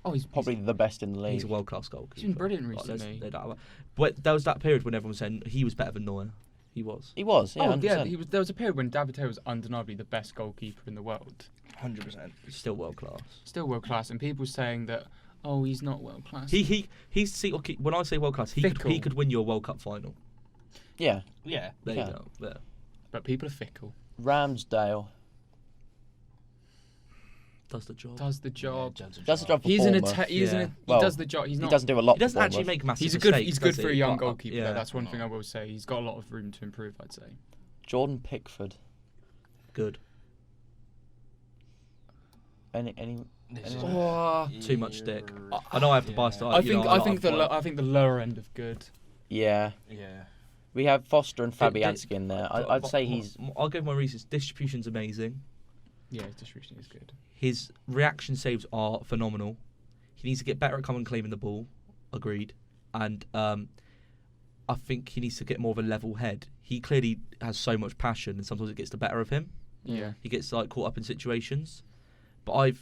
Oh, he's probably the best in the league. He's a world class goalkeeper. He's been brilliant Like, there's recently. no doubt about it. But there was that period when everyone was saying he was better than Neuer. He was. He was, yeah, Oh 100%. yeah, there was a period when David De Gea was undeniably the best goalkeeper in the world. 100%. He's still world class. Still world class, and people saying that, oh, he's not world class. He's see, okay, when I say world class, he Fickle. could win you a World Cup final. Yeah. Yeah. There Yeah. you go. There. But people are fickle. Ramsdale Does the job. Does the job. does the job for He's an Bournemouth. attack. He Well, does the job. He's He not. doesn't do a lot. He doesn't for actually Bournemouth. make massive He's a good. mistakes. He's good does for a he? young But, goalkeeper. yeah. That's one thing I will say. He's got a lot of room to improve. I'd say. Jordan Pickford. Good. Any This is anyone? Oh, Too much stick. I know I have to buy stuff. I think the lower end of good. Yeah. Yeah. We have Foster and Di- di- Fabianski in there. I'd say he's I'll give my reasons. Distribution's amazing. Yeah, his distribution is good. His reaction saves are phenomenal. He needs to get better at coming and claiming the ball. Agreed. And I think he needs to get more of a level head. He clearly has so much passion, and sometimes it gets the better of him. Yeah. He gets like caught up in situations. But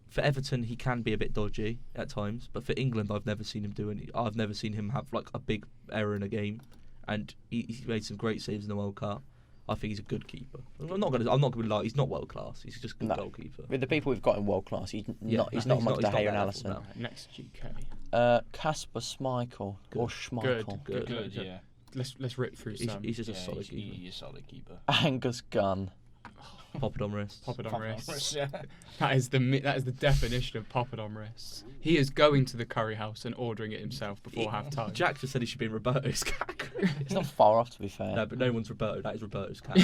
for Everton, he can be a bit dodgy at times. But for England, I've never seen him do any. I've never seen him have like a big error in a game, and he's made some great saves in the World Cup. I think he's a good keeper. I'm not gonna lie. He's not world class. He's just a good No. goalkeeper. with the people we've got in world class. He's not he's amongst De not Gea that and level, Allison. no. Next GK. Casper Schmeichel Good. or Schmeichel. Good. Good, yeah. Let's rip through some. He's just a Yeah, solid he's keeper. a solid keeper. Angus Gunn. Pop it on wrists. Pop it on wrists. Yeah. That is the definition of pop it on wrists. He is going to the curry house and ordering it himself before half time. Jack just said he should be in Roberto's cat. It's not far off, to be fair. No, but no one's Roberto. That is Roberto's cat.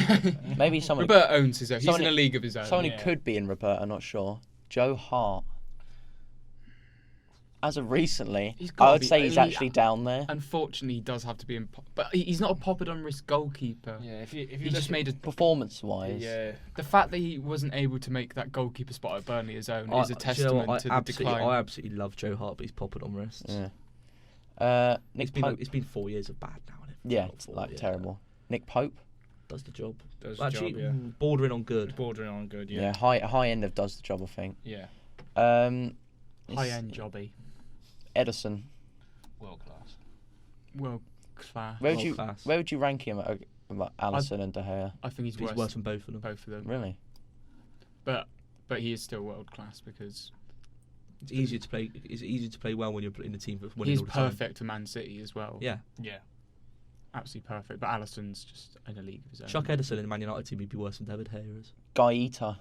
Maybe someone Roberto owns his own. He's someone in a who- league of his own. someone yeah. who could be in Roberto, not sure. Joe Hart. As of recently, He's gotta I would be- say he's he- actually down there. Unfortunately, he does have to be in. But he's not a pop it on wrist goalkeeper. Yeah, if you He just made a. Performance-wise, Yeah. The fact that he wasn't able to make that goalkeeper spot at Burnley his own is a Do you know testament what? to the I decline. absolutely love Joe Hart, but he's popping on wrists. Yeah. Nick Pope. It's been 4 years of bad now. Isn't it? Yeah, Not it's four, like yeah. terrible. Nick Pope. Does the job. Does the Actually, job, yeah. bordering on good. Bordering on good, Yeah, high end of does the job, I think. Yeah. High end jobby. Edison. World class. World class. Where would World you class. where would you rank him about Allison and De Gea? I think he's He's worse, worse than both of them. both of them. Really? But he is still world class because It's easier to play. It's easier to play well when you're in the team for winning he's all the time. perfect for Man City as well. Yeah. Yeah. Absolutely perfect. But Alisson's just in a league of his own. Chuck Edison in the Man United team would be worse than David Gea is. Gaeta.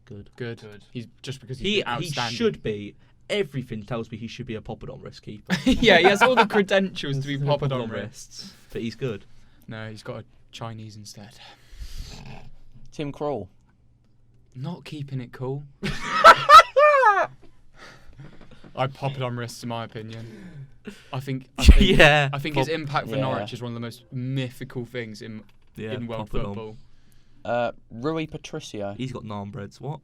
Good. Good. Good. He's just because He he's outstanding. should be. Everything tells me he should be a popped on wrist keeper. Yeah, he has all the credentials to be popped on wrists. But he's good. No, he's got a Chinese instead. Tim Krul. Not keeping it cool. I'd pop it on wrists, in my opinion. I think Yeah. I think his impact for Yeah. Norwich is one of the most mythical things in world pop it on. football. Rui Patricio. He's got naan breads. What?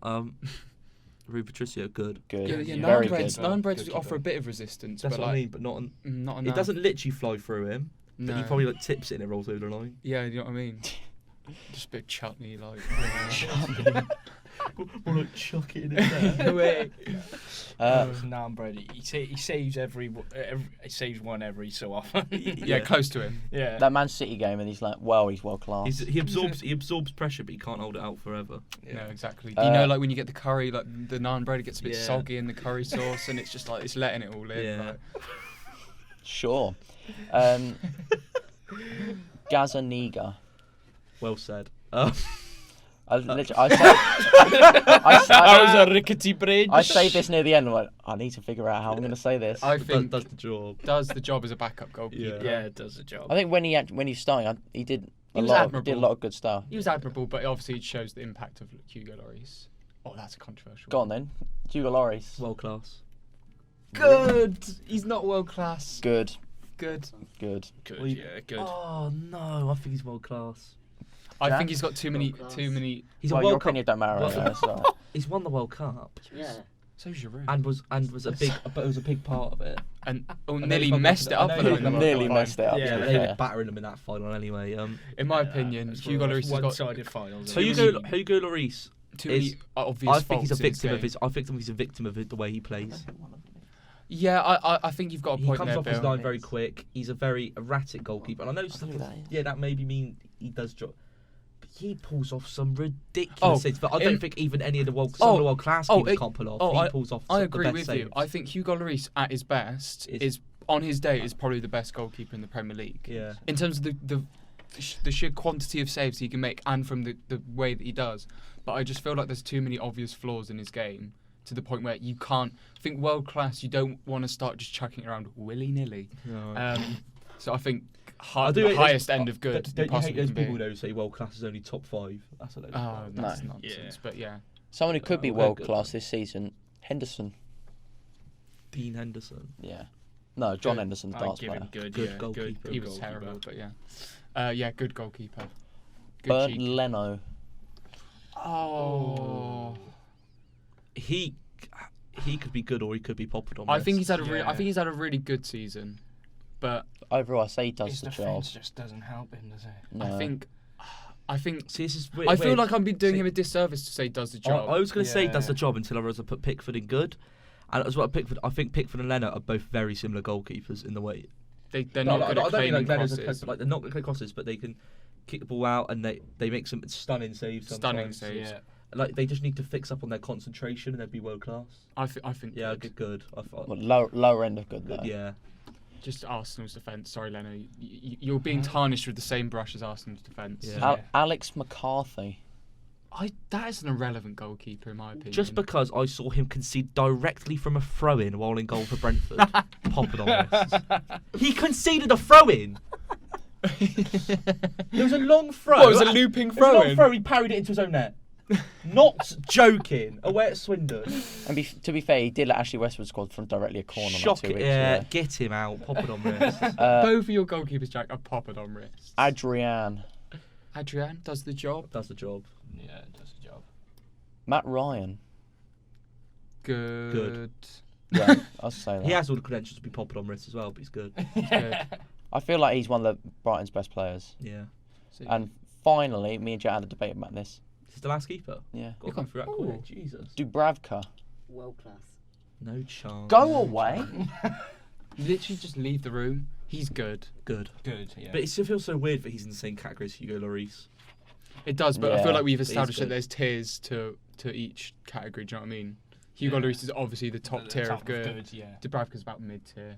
Rui Patricio, good. Good. Yeah, Very naan breads, good. naan breads Good offer a keeper. bit of resistance, That's but what like I mean, but not. not enough. It doesn't literally fly through him. No. But he probably like tips it and it rolls over the line. Yeah, you know what I mean. Just a bit of chutney, like. Or like chuck it in there. Naan bread. He saves he saves one every so often. Yeah, close to him. Yeah. That Man City game, and he's like, well, he's world class. He absorbs pressure, but he can't hold it out forever. No, exactly. Do you know, like when you get the curry, like the naan bread, it gets a bit Yeah. soggy in the curry sauce, and it's just like it's letting it all in. Yeah. Like. Sure. Gazaniga. Well said. I say, That was a rickety bridge. I say this near the end. I'm like, I need to figure out how I'm going to say this. I think does the job. does the job as a backup goalkeeper. Yeah, it does the job. I think when he's starting, he did He was admirable. Did a lot of good stuff. He was admirable, but obviously it shows the impact of Hugo Lloris. Oh, that's a controversial. Go on then. Hugo Lloris. World class. Good. He's not world class. Good. Good. Good. Good. Oh no, I think he's world class. I Jack? think he's got too many. He's Well, a your World Cup. opinion don't matter. Anyway, so. He's won the World Cup Yeah. So Giroud. and was a big part of it. And And nearly then he messed it got- up I for know them. he in the World Nearly Cup messed it up. Yeah, to but be they were fair. battering them in that final anyway. In my opinion, Hugo Lloris has got one-sided finals. Hugo Lloris. too many obvious I think he's a faults in his victim of game. his. I think he's a victim of the way he plays. Yeah, I think you've got a He point comes there, off his Bill. line very quick. He's a very erratic goalkeeper, and I know stuff. That maybe mean he does drop. But he pulls off some ridiculous things. But I don't think even any of the world class keepers can't pull off. He pulls off. I the agree best with saves. you. I think Hugo Lloris at his best is on his day is probably the best goalkeeper in the Premier League. Yeah. In terms of the sheer quantity of saves he can make and from the way that he does. But I just feel like there's too many obvious flaws in his game to the point where you can't think world class. You don't want to start just chucking it around willy nilly. No. So I think I the highest end of good. Don't you hate possibly those can be. people though who say world class is only top 5? That's a load of Oh, crap. that's No. nonsense. Yeah. But yeah, Someone who could be we're world good, class though. this season, Henderson. Dean Henderson. Yeah. No, John Good. Henderson, I'd darts give player. him good. Good Yeah, goalkeeper. good he was goalkeeper. terrible. But yeah, good goalkeeper. Good Bernd cheek. Leno. Oh. He could be good or he could be popped on. I think he's had Yeah. I think he's had a really good season, but Overall, I say he does His the job. defence just doesn't help him, does it? No. I think See, this is I feel weird. like I'm doing See- him a disservice to say he does the job. I was going to say he does Yeah. the job until I realised I put Pickford in good. And as well, I think Pickford and Leno are both very similar goalkeepers in the way. They're not good at claiming crosses. Like they're not good at crosses, but they can kick the ball out and they make some stunning saves. Stunning sometimes. saves. Yeah. Like they just need to fix up on their concentration and they'd be world class. I think Yeah, good. good. I thought. Well, lower end of good, though. Yeah. Just Arsenal's defence. Sorry, Leno. You're being tarnished with the same brush as Arsenal's defence. Yeah. Alex McCarthy. That is an irrelevant goalkeeper in my opinion. Just because I saw him concede directly from a throw-in while in goal for Brentford, popping on this. He conceded a throw-in. It was a long throw. What, it was a looping It was a long throw-in? throw. He parried it into his own net. Not joking. Away at Swindon. And to be fair, he did let Ashley Westwood score from directly a corner. Shock like 2 it. weeks Yeah, ago. get him out. Pop it on wrist. Both of your goalkeepers, Jack, are popping on wrists. Adrian. Adrian does the job. Does the job. Yeah, it does the job. Matt Ryan. Good. Yeah, I'll say that. He has all the credentials to be popping on wrist as well, but he's good. Good. I feel like he's one of the Brighton's best players. Yeah. And finally, me and Jack had a debate about this. Is this the last keeper? Yeah. Got to come through that Ooh. quick. Jesus. Dubravka. World class. No chance. Go away. Literally just leave the room. He's good. Good. Good, yeah. But it still feels so weird that he's in the same category as Hugo Lloris. It does, but I Yeah, feel like we've he's established that good. there's tiers to each category. Do you know what I mean? Hugo Yeah. Lloris is obviously the top The tier top of good. yeah. Dubravka's about mid tier.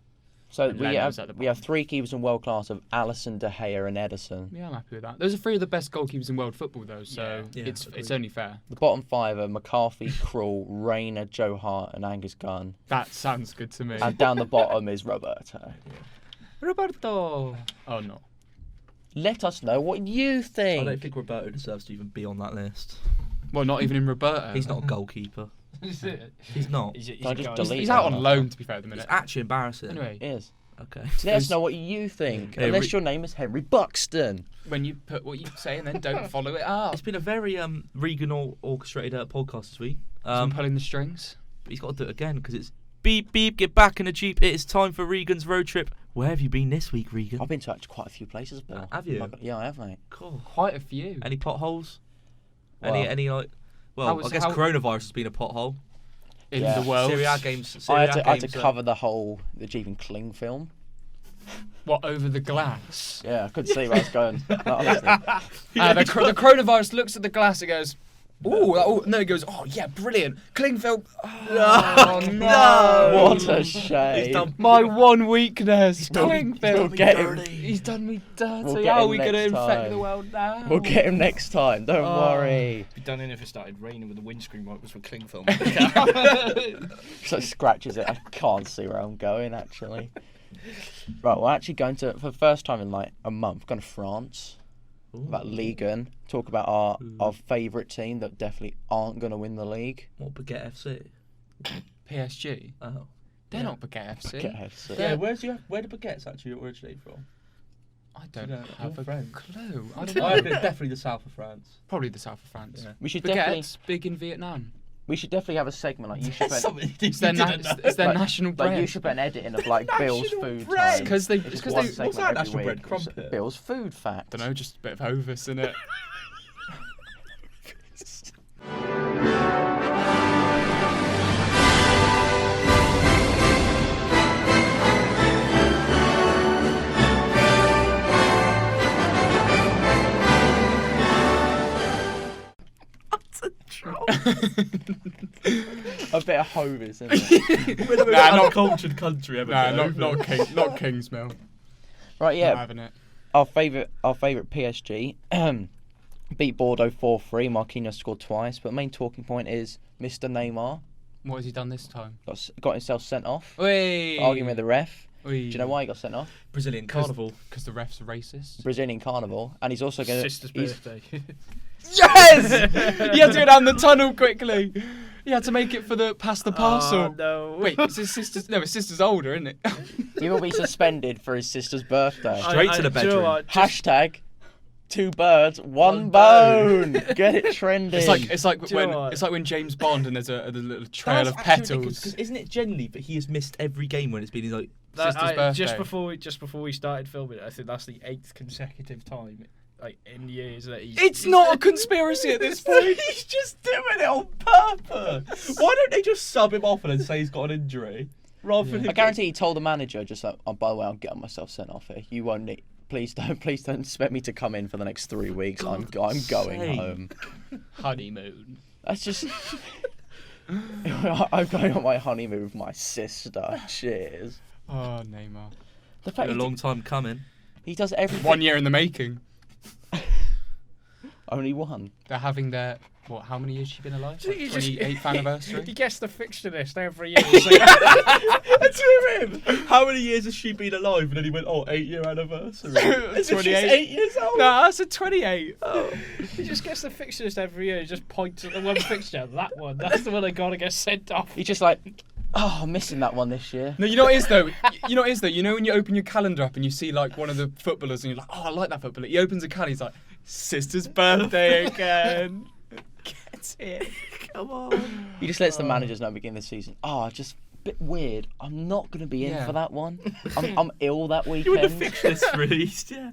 So And we Leno's have at the we have bottom. 3 keepers in world class of Alisson, De Gea, and Ederson. Yeah, I'm happy with that. Those are 3 of the best goalkeepers in world football, though. So Yeah, it's agreed. only fair. The bottom 5 are McCarthy, Krul, Rayner, Joe Hart, and Angus Gunn. That sounds good to me. And down the bottom is Roberto. Roberto. Oh no. Let us know what you I think. don't think Roberto deserves to even be on that list. Well, not even in Roberto. He's not a goalkeeper. Is it? He's not. He's Can I just a guy- delete He's out that? on loan, to be fair, at the It's minute. actually embarrassing. Anyway, It is. Okay. Let us know what you think. Okay, Unless your name is Henry Buxton. when you put what you say and then don't follow it up. It's been a very Regan orchestrated podcast this week. I'm pulling the strings. But he's got to do it again because it's beep beep. Get back in the jeep. It is time for Regan's road trip. Where have you been this week, Regan? I've been to actually quite a few places, Bill. Have you? Yeah, I have, mate. Cool. Quite a few. Any potholes? Well, Any like? Well, How was- I guess how- coronavirus has been a pothole. In Yeah. the world. Serie A games. I Serie had A to games, cover the Jeep and Kling film. What, over the glass? Yeah, I couldn't see where I was going. No, honestly. The coronavirus looks at the glass and goes, ooh, no, it goes, oh yeah, brilliant. Klingfeld. Oh, no. What a shame. done- My one weakness. We'll Klingfeld. get him. He's done me dirty. We'll get How are him we going to next infect time. the world now? We'll get him next time. Don't Oh. worry. Be done in if it started raining with the windscreen wipers for cling film. So scratches it. I can't see where I'm going, actually. Right, we're actually going to, for the first time in like a month, going to France. about Liga. Talk about our favourite team that definitely aren't going to win the league. What, Baguette FC? PSG. Oh. They're not Baguette FC. Baguette FC. Yeah, where do Baguettes actually originate from? I don't You know, have your a friends. clue. I I don't know. reckon it's definitely the south of France. Probably the south of France. Yeah. We should definitely Baguette's big in Vietnam. have a segment like you should put. It's their, it's their Like- national bread. Like you should put an edit in of like Bill's National food bread. time. Because they, Just because one they, segment what's our every national week. bread? Crumpet? Bill's food fact. don't know, just a bit of Hovis in it. A bit of Hovis, isn't it? We're the most Nah, not- uncultured country ever. Nah, been not over. not Kingsmill. Right, Not yeah. having it. Our favourite PSG beat Bordeaux 4-3. Marquinhos scored twice, but main talking point is Mr. Neymar What has he done this time? got himself sent off. Wait. Arguing with the ref. Do Do you know why he got sent off? Brazilian carnival. Because the refs are racist. Brazilian carnival, and he's also going to. Sister's birthday. Yes! He had to go down the tunnel quickly. He had to make it for the past the parcel. Oh, no. Wait, it's his sister's. No, his sister's older, isn't it? He will be suspended for his sister's birthday. Straight to the do you know bedroom. what? Just- Hashtag 2 birds, 1 One bone. Get it trending. It's like Do you know when what? it's like when James Bond and there's a little trail That's of actually petals. Because isn't it generally that he has missed every game when it's been like Sister's birthday. Just before we started filming, I think that's the 8th consecutive time, like in years that he's. It's not a conspiracy at this point. He's just doing it on purpose. Why don't they just sub him off and then say he's got an injury rather than? I guarantee he told the manager just like, oh, by the way, I'm getting myself sent off here. You won't need. Please don't expect me to come in for the next 3 weeks. I'm going sake. home. Honeymoon. That's just. I'm going on my honeymoon with my sister. Cheers. Oh, Neymar. The fact Been a long time coming. he does everything. 1 year in the making. Only one. They're having their how many years has she been alive? Like You just- 28th anniversary. He gets the fixture list every year. He's like, That's with him. How many years has she been alive? And then he went, 8-year anniversary. As if she's 28. 8 years old. No, that's a 28. he just gets the fixture list every year. He just points at the one fixture. That one. That's the one I gotta get sent off. He's just like, oh, I'm missing that one this year. No, you know what it is though. You know what it is though. You know when you open your calendar up and you see like one of the footballers and you're like, oh, I like that footballer. He opens a calendar. He's like, sister's birthday again. Get it. Come on. He just lets the managers know at the beginning of the season. Oh, just a bit weird. I'm not going to be in Yeah. for that one. I'm ill that You would have weekend. fixed this released, yeah.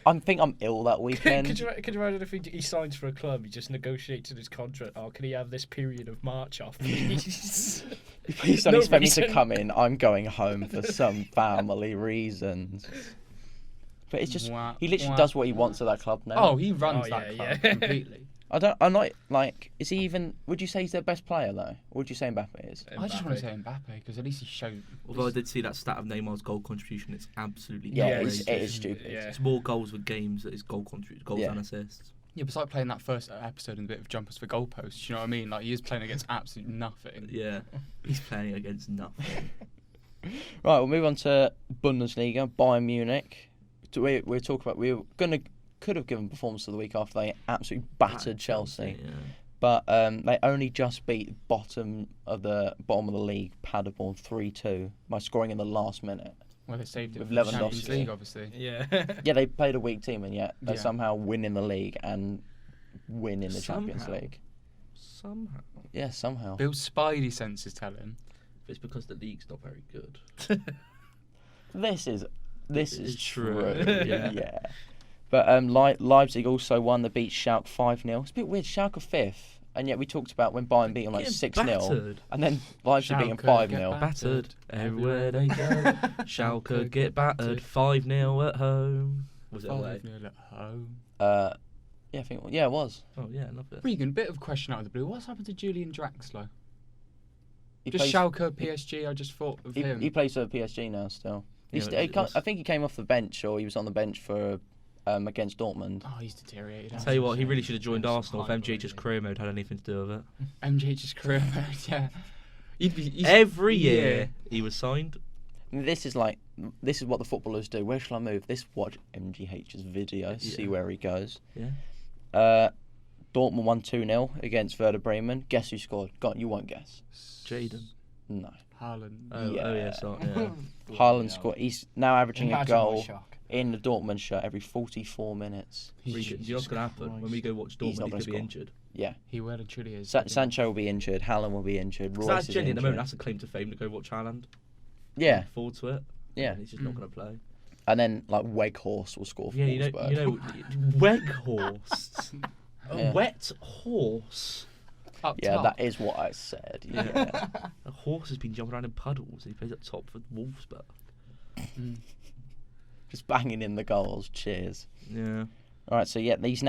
I think I'm ill that weekend. Could you imagine if he signs for a club, he just negotiates in his contract, oh, can he have this period of March off, please? Please don't No expect me reason. to come in. I'm going home for some family reasons. But it's just Wah, he literally wah. does what he wants at that club now. Oh, he runs Oh, that yeah, club yeah. completely. I'm not like. Is he even? Would you say he's their best player though? Or would you say Mbappe is? I just want to say Mbappe because at least he showed. Although I did see that stat of Neymar's goal contribution, it's absolutely Yeah, outrageous. it is stupid. Yeah. It's more goals with games that is goals Yeah. and assists. Yeah, besides playing that first episode in a bit of jumpers for goalposts, you know what I mean? Like he is playing against absolutely nothing. Yeah, he's playing against nothing. Right, we'll move on to Bundesliga. Bayern Munich. We're talking about. Could have given performance of the week after they absolutely battered Chelsea. Yeah. But they only just beat bottom of the league, Paderborn 3-2 by scoring in the last minute. Well, they saved it With for the Champions Lewandowski. League, obviously. Yeah. Yeah, they played a weak team and yet they Yeah. somehow win in the league and win in the Champions Somehow. League. Somehow. Yeah, somehow. Bill's spidey sense is telling. It's because the league's not very good. This is is true. true, yeah. Yeah. But Leipzig also won. They beat Schalke 5-0. It's a bit weird. Schalke are 5th, and yet we talked about when Bayern beat them like Getting 6-0, battered. and then Leipzig beat them Schalke get 5-0. Battered everywhere they go. Schalke get battered 5-0 at home. Was it away? 5-0 at home. Yeah, it was. Oh yeah, I love it. Regan, bit of a question out of the blue. What's happened to Julian Draxler? He Just plays, Schalke, PSG. I just thought of him. he plays for PSG now still. Yeah, I think he came off the bench, or he was on the bench for against Dortmund. Oh, he's deteriorated. Tell you what, he really should have joined He's Arsenal if hyper, MJH's isn't career mode had anything to do with it. he? MJH's career mode, yeah. He's Every year he was signed. This is what the footballers do. Where shall I move? Watch MGH's video, see where he goes. Yeah. Dortmund won 2-0 against Werder Bremen. Guess who scored? Go on, you won't guess. Jaden. No. Haaland. Haaland scored. He's now averaging Imagine a my goal shock. in the Dortmund shirt every 44 minutes. Do you know what's going to happen? When we go watch He's Dortmund, not he gonna could be score. injured. Yeah. He well and truly is. Sancho will be injured. Haaland will be injured. So Royce that's is genuine at the moment. injured. That's a claim to fame to go watch Haaland. Yeah. Forward to it. Yeah. And he's just not going to play. And then Weghorst will score for Yeah, you Wolfsburg. know, Weghorst. A Yeah. wet horse. Up Yeah, top. that is what I said. Yeah. A horse has been jumping around in puddles. He plays up top for Wolfsburg. Just banging in the goals. Cheers. Yeah. All right, so he's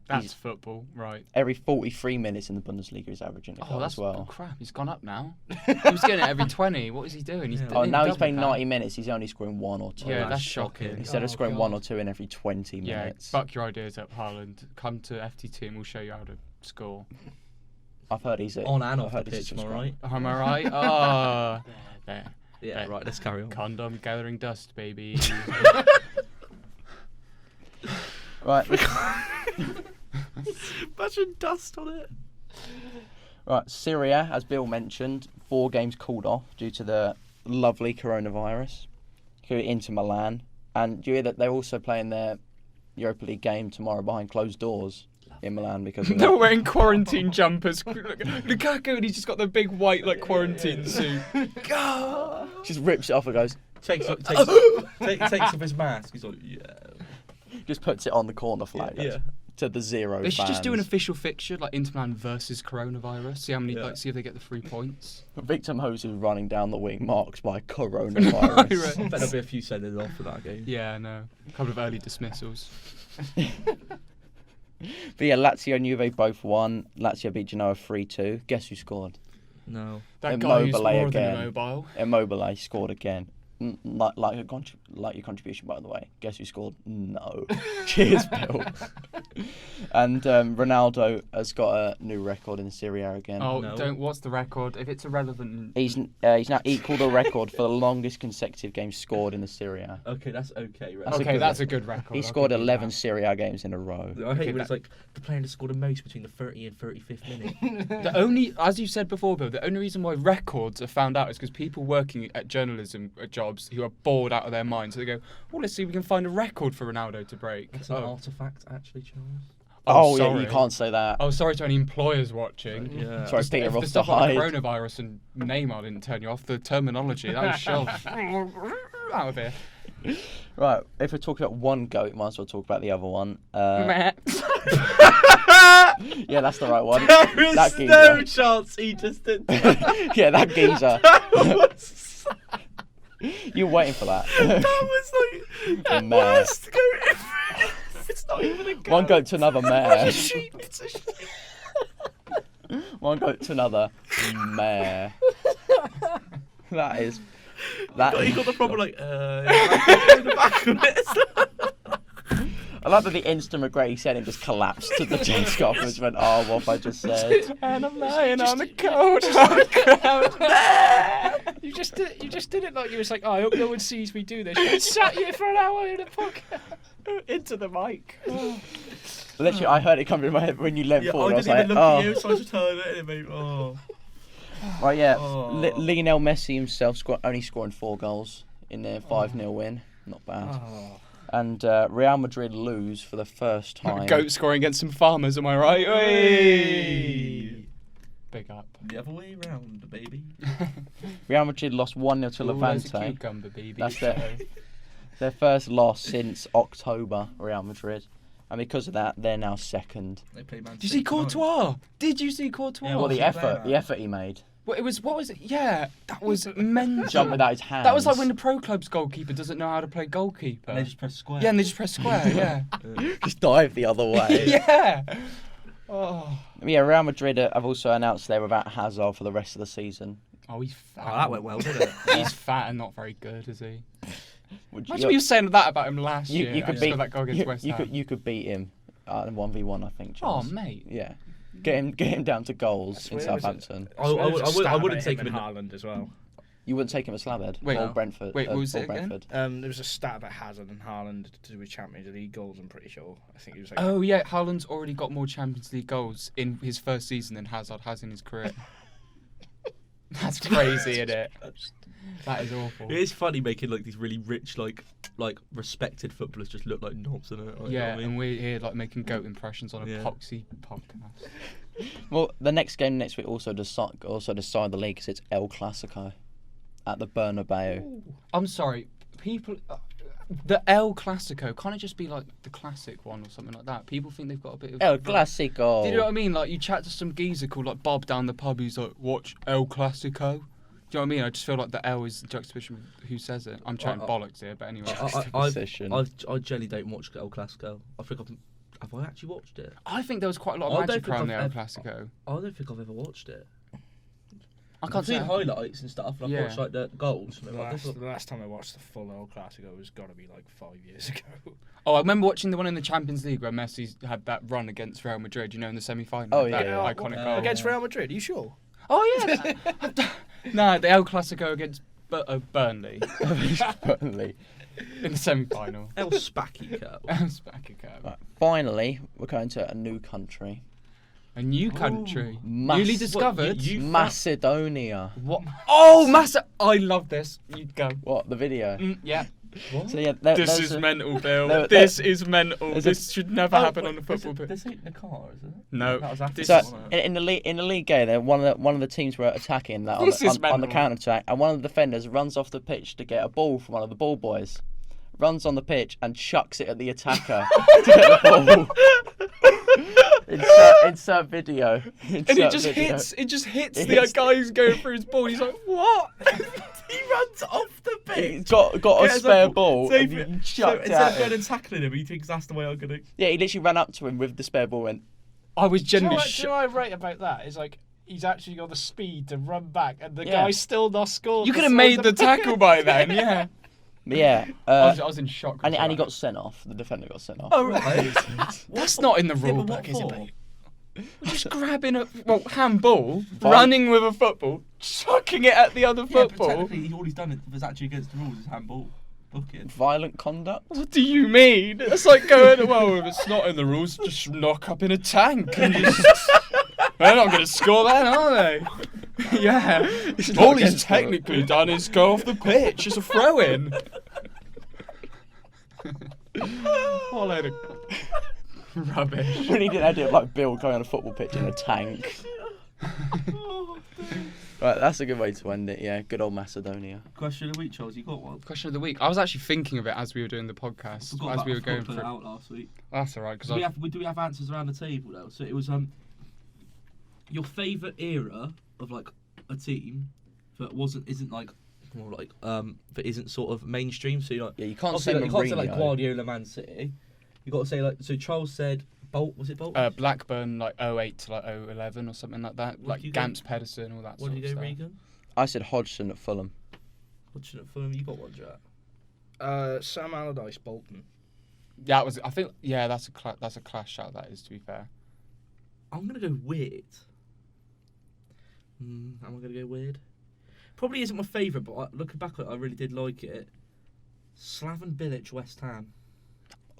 That's football, right? every 43 minutes in the Bundesliga he's averaging a Oh, goal that's as well. crap. He's gone up now. He was getting it every 20. What is he doing? He's Yeah. Oh, now he's double playing count. 90 minutes. He's only scoring 1 or 2. Yeah, that's that's shocking. shocking. Instead of Oh, scoring God. 1 or 2 in every 20 Yeah, minutes. buck your ideas up, Haaland. Come to FTT and we'll show you how to score. I've heard he's On and I've off the heard he's pitch, am I subscribed. right? Am I right? Oh, there. Yeah, right, let's carry on. Condom gathering dust, baby. Right, Imagine dust on it. right. Syria, as Bill mentioned, 4 games called off due to the lovely coronavirus. Into Milan, and do you hear that they're also playing their Europa League game tomorrow behind closed doors in Milan because of They're that. wearing quarantine jumpers. Lukaku, and he's just got the big white quarantine suit. Just rips it off and goes. Takes off his mask. He's like, yeah. Just puts it on the corner flag. Yeah. To the 0 They should just do an fans. official fixture, like Inter Milan versus coronavirus. See how many, Yeah. see if they get the 3 points. Victor Moses running down the wing, marked by coronavirus. Right. I bet there'll be a few senders off for that game. Yeah, no. A couple of early dismissals. But yeah, Lazio and Juve both won. Lazio beat Genoa 3-2. Guess who scored? No. That guy who's Immobile more again. than immobile. Immobile scored again. Like your contribution, by the way. Guess who scored? No. Cheers, Bill. And Ronaldo has got a new record in Serie A again. Oh, No. what's the record? If it's irrelevant. He's now equalled the record for the longest consecutive games scored in the Serie A. Okay, that's okay. Right? That's a Okay, good that's a good record. He I'll scored give you 11 that. Serie A games in a row. I hate when that- it's like the player that scored the most between the 30 and 35th minute. The only, as you said before, Bill, the only reason why records are found out is because people working at journalism jobs who are bored out of their minds. So they go, well, let's see if we can find a record for Ronaldo to break. That's an artifact, actually, Charles. Oh, yeah, sorry. you can't say that. Oh, sorry to any employers watching. Yeah. Sorry, Just Peter if the Ross stuff like died. coronavirus and Neymar didn't turn you off, the terminology, that was shoved out of here. Right, if we're talking about one goat, might as well talk about the other one. Meh. Yeah, that's the right one. There is That no geezer. chance he just did. Yeah, that geezer. You're waiting for that. That was like the Meh. worst goat ever. It's not even a goat. One goat to another mare. It's a sheep. It's a sheep. One goat to another mare. That is. He got the proper like in the back of it. I like that the instant regret he said it just collapsed to the desk afterwards. Went, oh, what have I just said? And I'm lying on the cold ground. You just did it like you was like, oh, I hope no one sees me do this. You sat here for an hour in a podcast. Into the mic. Literally, I heard it come in my head when you leant Yeah, forward. I I was didn't even like, look oh. at you, so I just heard it anyway. Oh. Right, yeah. Oh. Lionel Messi himself only scoring 4 goals in their 5-0 win. Not bad. Oh. And Real Madrid lose for the first time. Goat scoring against some farmers, am I right? Hey. Big up. The other way round, baby. Real Madrid lost 1-0 to Ooh, there's a Levante. cucumber, baby. That's their first loss since October, Real Madrid. And because of that, they're now second. They play Man Did you see City tonight. Courtois? Did you see Courtois? Yeah, Well, what's the he effort playing he made. Well, it was, what was it? Yeah, that was mental. Jump without his hands. That was like when the pro club's goalkeeper doesn't know how to play goalkeeper. And they just press square. Yeah, and they just press square, yeah. just dive the other way. Yeah. Oh. Yeah, Real Madrid have also announced they're without Hazard for the rest of the season. Oh, he's fat. Oh, that went well, didn't it? He's fat and not very good, is he? Would Imagine you were saying that about him last year. you I could just beat got that goal against West Ham. you could beat him in 1v1, I think. Oh, Charles. mate. Yeah. Get him down to goals in Where was it? Southampton. I wouldn't take him in. Haaland as well. You wouldn't take him as slabhead. Wait, or no. Brentford. Wait, what was or it again? Brentford. There was a stat about Hazard and Haaland to do with Champions League goals. I'm pretty sure. I think he was like. Oh yeah, Haaland's already got more Champions League goals in his first season than Hazard has in his career. That's crazy, isn't it? That is awful. It is funny making like these really rich, like respected footballers just look like knobs, isn't it? Like, Yeah, you know what I mean? and we're here like making goat impressions on a Yeah. poxy podcast. Well, the next game next week also decide the league because it's El Clasico at the Bernabeu. I'm sorry, people. The El Clasico can't it just be like the classic one or something like that? People think they've got a bit of El Clasico. Do you know what I mean? Like you chat to some geezer called like Bob down the pub who's like, watch El Clasico. Do you know what I mean? I just feel like the L is the juxtaposition of who says it. I'm chatting bollocks here, but anyway. I generally don't watch El Clasico. I think have I actually watched it? I think there was quite a lot of magic around the El Clasico. I don't think I've ever watched it. I I've can't seen say. highlights and stuff, and I've Yeah. watched like the goals. The last time I watched the full El Clasico was got to be like 5 years ago. Oh, I remember watching the one in the Champions League where Messi had that run against Real Madrid. You know, in the semi-final. Oh, that yeah. iconic goal Against Real Madrid, are you sure? Oh yeah. No, the El Clasico against Burnley Burnley. in the semi-final. El Spacchico. Right, finally, we're going to a new country. A new country, Mas- newly discovered. What, you Macedonia. What? Oh, I love this. You go. What, the video? Yeah. So yeah, This is mental, Bill. there- Is mental. there's This should never happen on the football pitch. This ain't the car, is it? No. That was after This So is- in the league game, there one of the teams were attacking that This is on the mental. counter attack, and one of the defenders runs off the pitch to get a ball from one of the ball boys, runs on the pitch and chucks it at the attacker to get the ball. Insert video. And it just hits the guy who's going through his ball. He's like, what? He runs off the pitch. He's got a spare ball. So, and he so chucked it instead at of going him. and tackling him, he thinks that's the way I'm gonna. Yeah, he literally ran up to him with the spare ball and I was Do you know genuinely what I rate about that? Is like he's actually got the speed to run back, and the Yeah. guy's still not scored. You could have made the tackle by then, yeah. yeah. I was in shock. And he right. got sent off. The defender got sent off. Oh right. That's not in the Yeah, rule but what book, is it, for? mate? Just grabbing a handball, running with a football, chucking it at the other Yeah, but football. technically, all he's done was actually against the rules is handball. Booking. Violent conduct. What do you mean? It's like going, well, if it's not in the rules, just knock up in a tank and just. They're not going to score then, are they? Yeah. not All he's against the rule. technically done is go off the pitch. It's a throw in. What a load of rubbish. We need an edit like Bill going on a football pitch in a tank. Right, that's a good way to end it. Yeah, good old Macedonia. Question of the week, Charles. You got one? Question of the week. I was actually thinking of it as we were doing the podcast, Forgot as about we were I forgot going to put through. it out last week. That's all right, Do we have answers around the table though? So it was your favourite era of like a team that isn't like more like that isn't sort of mainstream. So you're like Yeah, you can't obviously, say like, you can't say like Mourinho. Guardiola, Man City. You got to say like so. Charles said Bolt. Was it Bolt? Blackburn like 08 to like 011 or something like that. What Like did you go- Gamps Pedersen, all that what sort did of you go, stuff. Regan? I said Hodgson at Fulham. Watching it for him. You got one, Jack. Sam Allardyce, Bolton. Yeah, I think that's a class shout. That is, to be fair. I'm gonna go weird. Am I gonna go weird? Probably isn't my favourite, but looking back at it, I really did like it. Slaven Bilic, West Ham.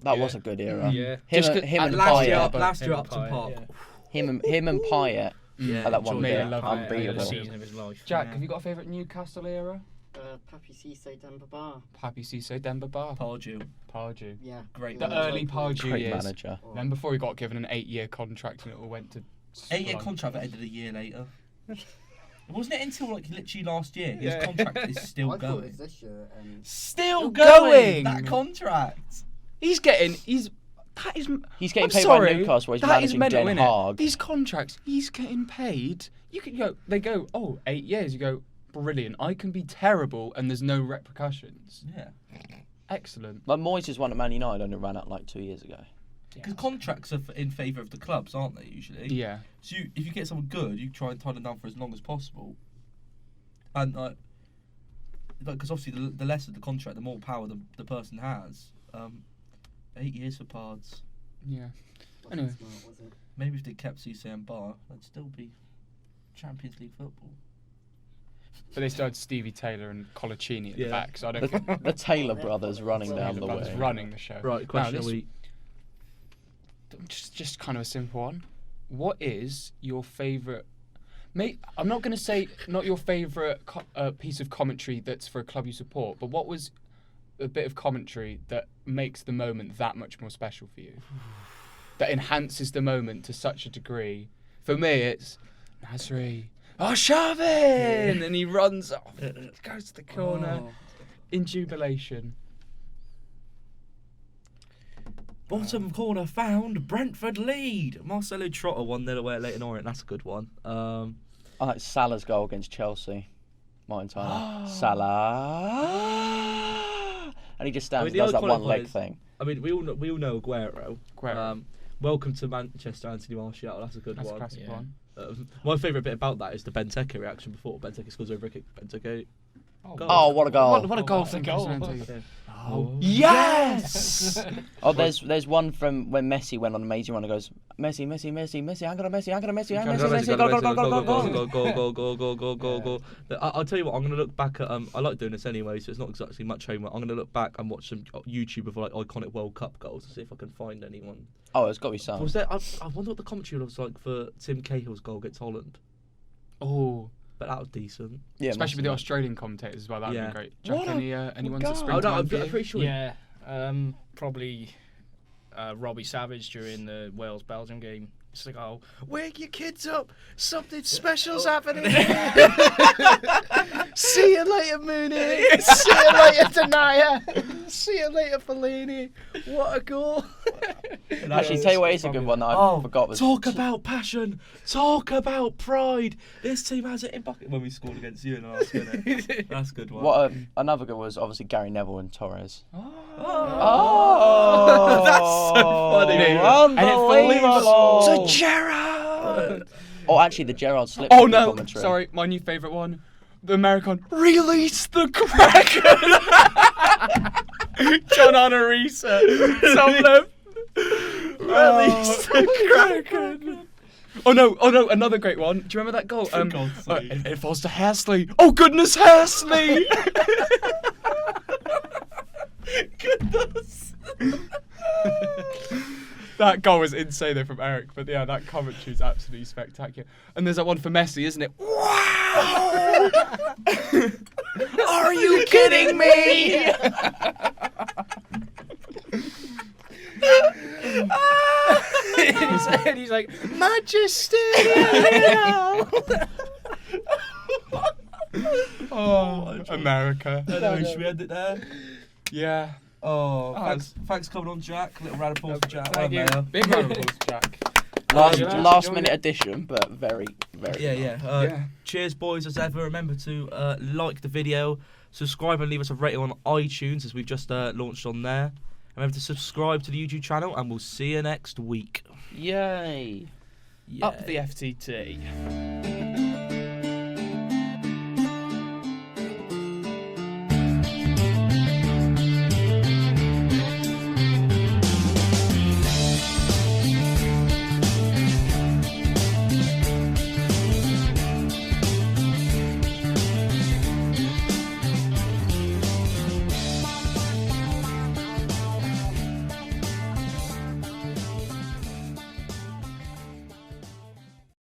That Yeah. was a good era. Yeah. Him, Just and- him and last year, Payet. last year Him and Upton Payet, Park. yeah. Him and Payet. Yeah, At that one Made bit. a lovely- Unbeatable. The season of his life. Jack, Yeah. have you got a favourite Newcastle era? Papi Cisse, Demba Ba. Papi Cisse, Demba Ba, Pardew. Pardew. Yeah. Great The manager. early Pardew Great years. manager. Then before he got given an 8-year contract and it all went to. 8-year Splunk. contract that ended a year later. Wasn't it until like literally last year? His Yeah. contract is still I thought it going. was this year. Still going! That contract. He's getting. He's paid He's getting I'm paid sorry, by Newcastle. He's that is managing mental, Den innit? Haag. These contracts, he's getting paid. You can go. They go. Oh, 8 years. You go. Brilliant. I can be terrible, and there's no repercussions. Yeah. Excellent. Like Moyes' one at Man United only ran out like 2 years ago. Because contracts are in favour of the clubs, aren't they, usually? Yeah. So if you get someone good, you try and tie them down for as long as possible. And because obviously the lesser the contract, the more power the person has. 8 years for Pards. Yeah. Wasn't Anyway. smart, was it? Maybe if they kept Cisse and Bar, that'd still be Champions League football. But they still had Stevie Taylor and Colaccini at the Yeah. back, so I don't think The Taylor brothers running down the Brothers way. running the show. Right, question Now, of the week. Just kind of a simple one. What is your favourite? Mate, I'm not going to say not your favourite piece of commentary that's for a club you support, but what was a bit of commentary that makes the moment that much more special for you? That enhances the moment to such a degree. For me, it's Nasri. Oh, shove in! And he runs off, goes to the corner in jubilation. Bottom corner found, Brentford lead. Marcelo Trotter 1-0 away at Leyton Orient. That's a good one. I like Salah's goal against Chelsea. Martin Tyler. Salah. And he just stands and does that one leg thing. I mean, we all know Aguero. Aguero. Welcome to Manchester, Anthony Martial. That's a good That's one. a classic one. My favourite bit about that is the Benteke reaction before Benteke scores over a kick. Benteke. Oh, what a goal. What a goal What a from goal. Presidente. Oh, Yes! Oh, there's one from when Messi went on an amazing run and goes, Messi, Messi, Messi, Messi, I'm gonna Messi, I'm gonna Messi, I'm Messi, go, go, go, go, go, go. I'll tell you what, I'm going to look back at, I like doing this anyway, so it's not exactly much homework. I'm going to look back and watch some YouTube of like iconic World Cup goals to see if I can find anyone. Oh, there's got to be some. Was there, I wonder what the commentary was like for Tim Cahill's goal against Holland. Oh, But that was decent. Yeah, especially with the Australian commentators as well. That would Yeah. be great. Jack, What a any ones goal. that Oh, spring to no, I'm mind for you? pretty sure. Yeah, probably Robbie Savage during the Wales-Belgium game. It's like, oh, wake your kids up! Something special's happening. See you later, Munich. See you later, Denia. See you later, Fellini. What a goal! Actually, tell you what is a good one that I forgot was. Talk about passion. Talk about pride. This team has it in bucket when we scored against you in the last minute. That's a good one. Another good was obviously Gary Neville and Torres. Oh. That's so funny. Unbelievable. To Gerrard! Oh, actually, the Gerrard slip. Oh no! commentary. Sorry, my new favourite one. The American release the Kraken. John Honorisa. Release the Kraken. Oh no! Another great one. Do you remember that goal? God's sake. It falls to Hasley. Oh goodness, Hasley! Goodness. That goal was insane though from Eric, but yeah, that commentary is absolutely spectacular. And there's that one for Messi, isn't it? Wow! Are you kidding me? And he's like, Manchester. Oh, America. Anyway, should we end it there? Yeah. Oh, thanks for coming on, Jack. Little round of applause for Jack. Thank you. Well, Big round of applause, Jack. Last minute addition, but very, very. Yeah. Cheers, boys, as ever. Remember to like the video, subscribe, and leave us a rating on iTunes as we've just launched on there. Remember to subscribe to the YouTube channel, and we'll see you next week. Yay. Up the FTT.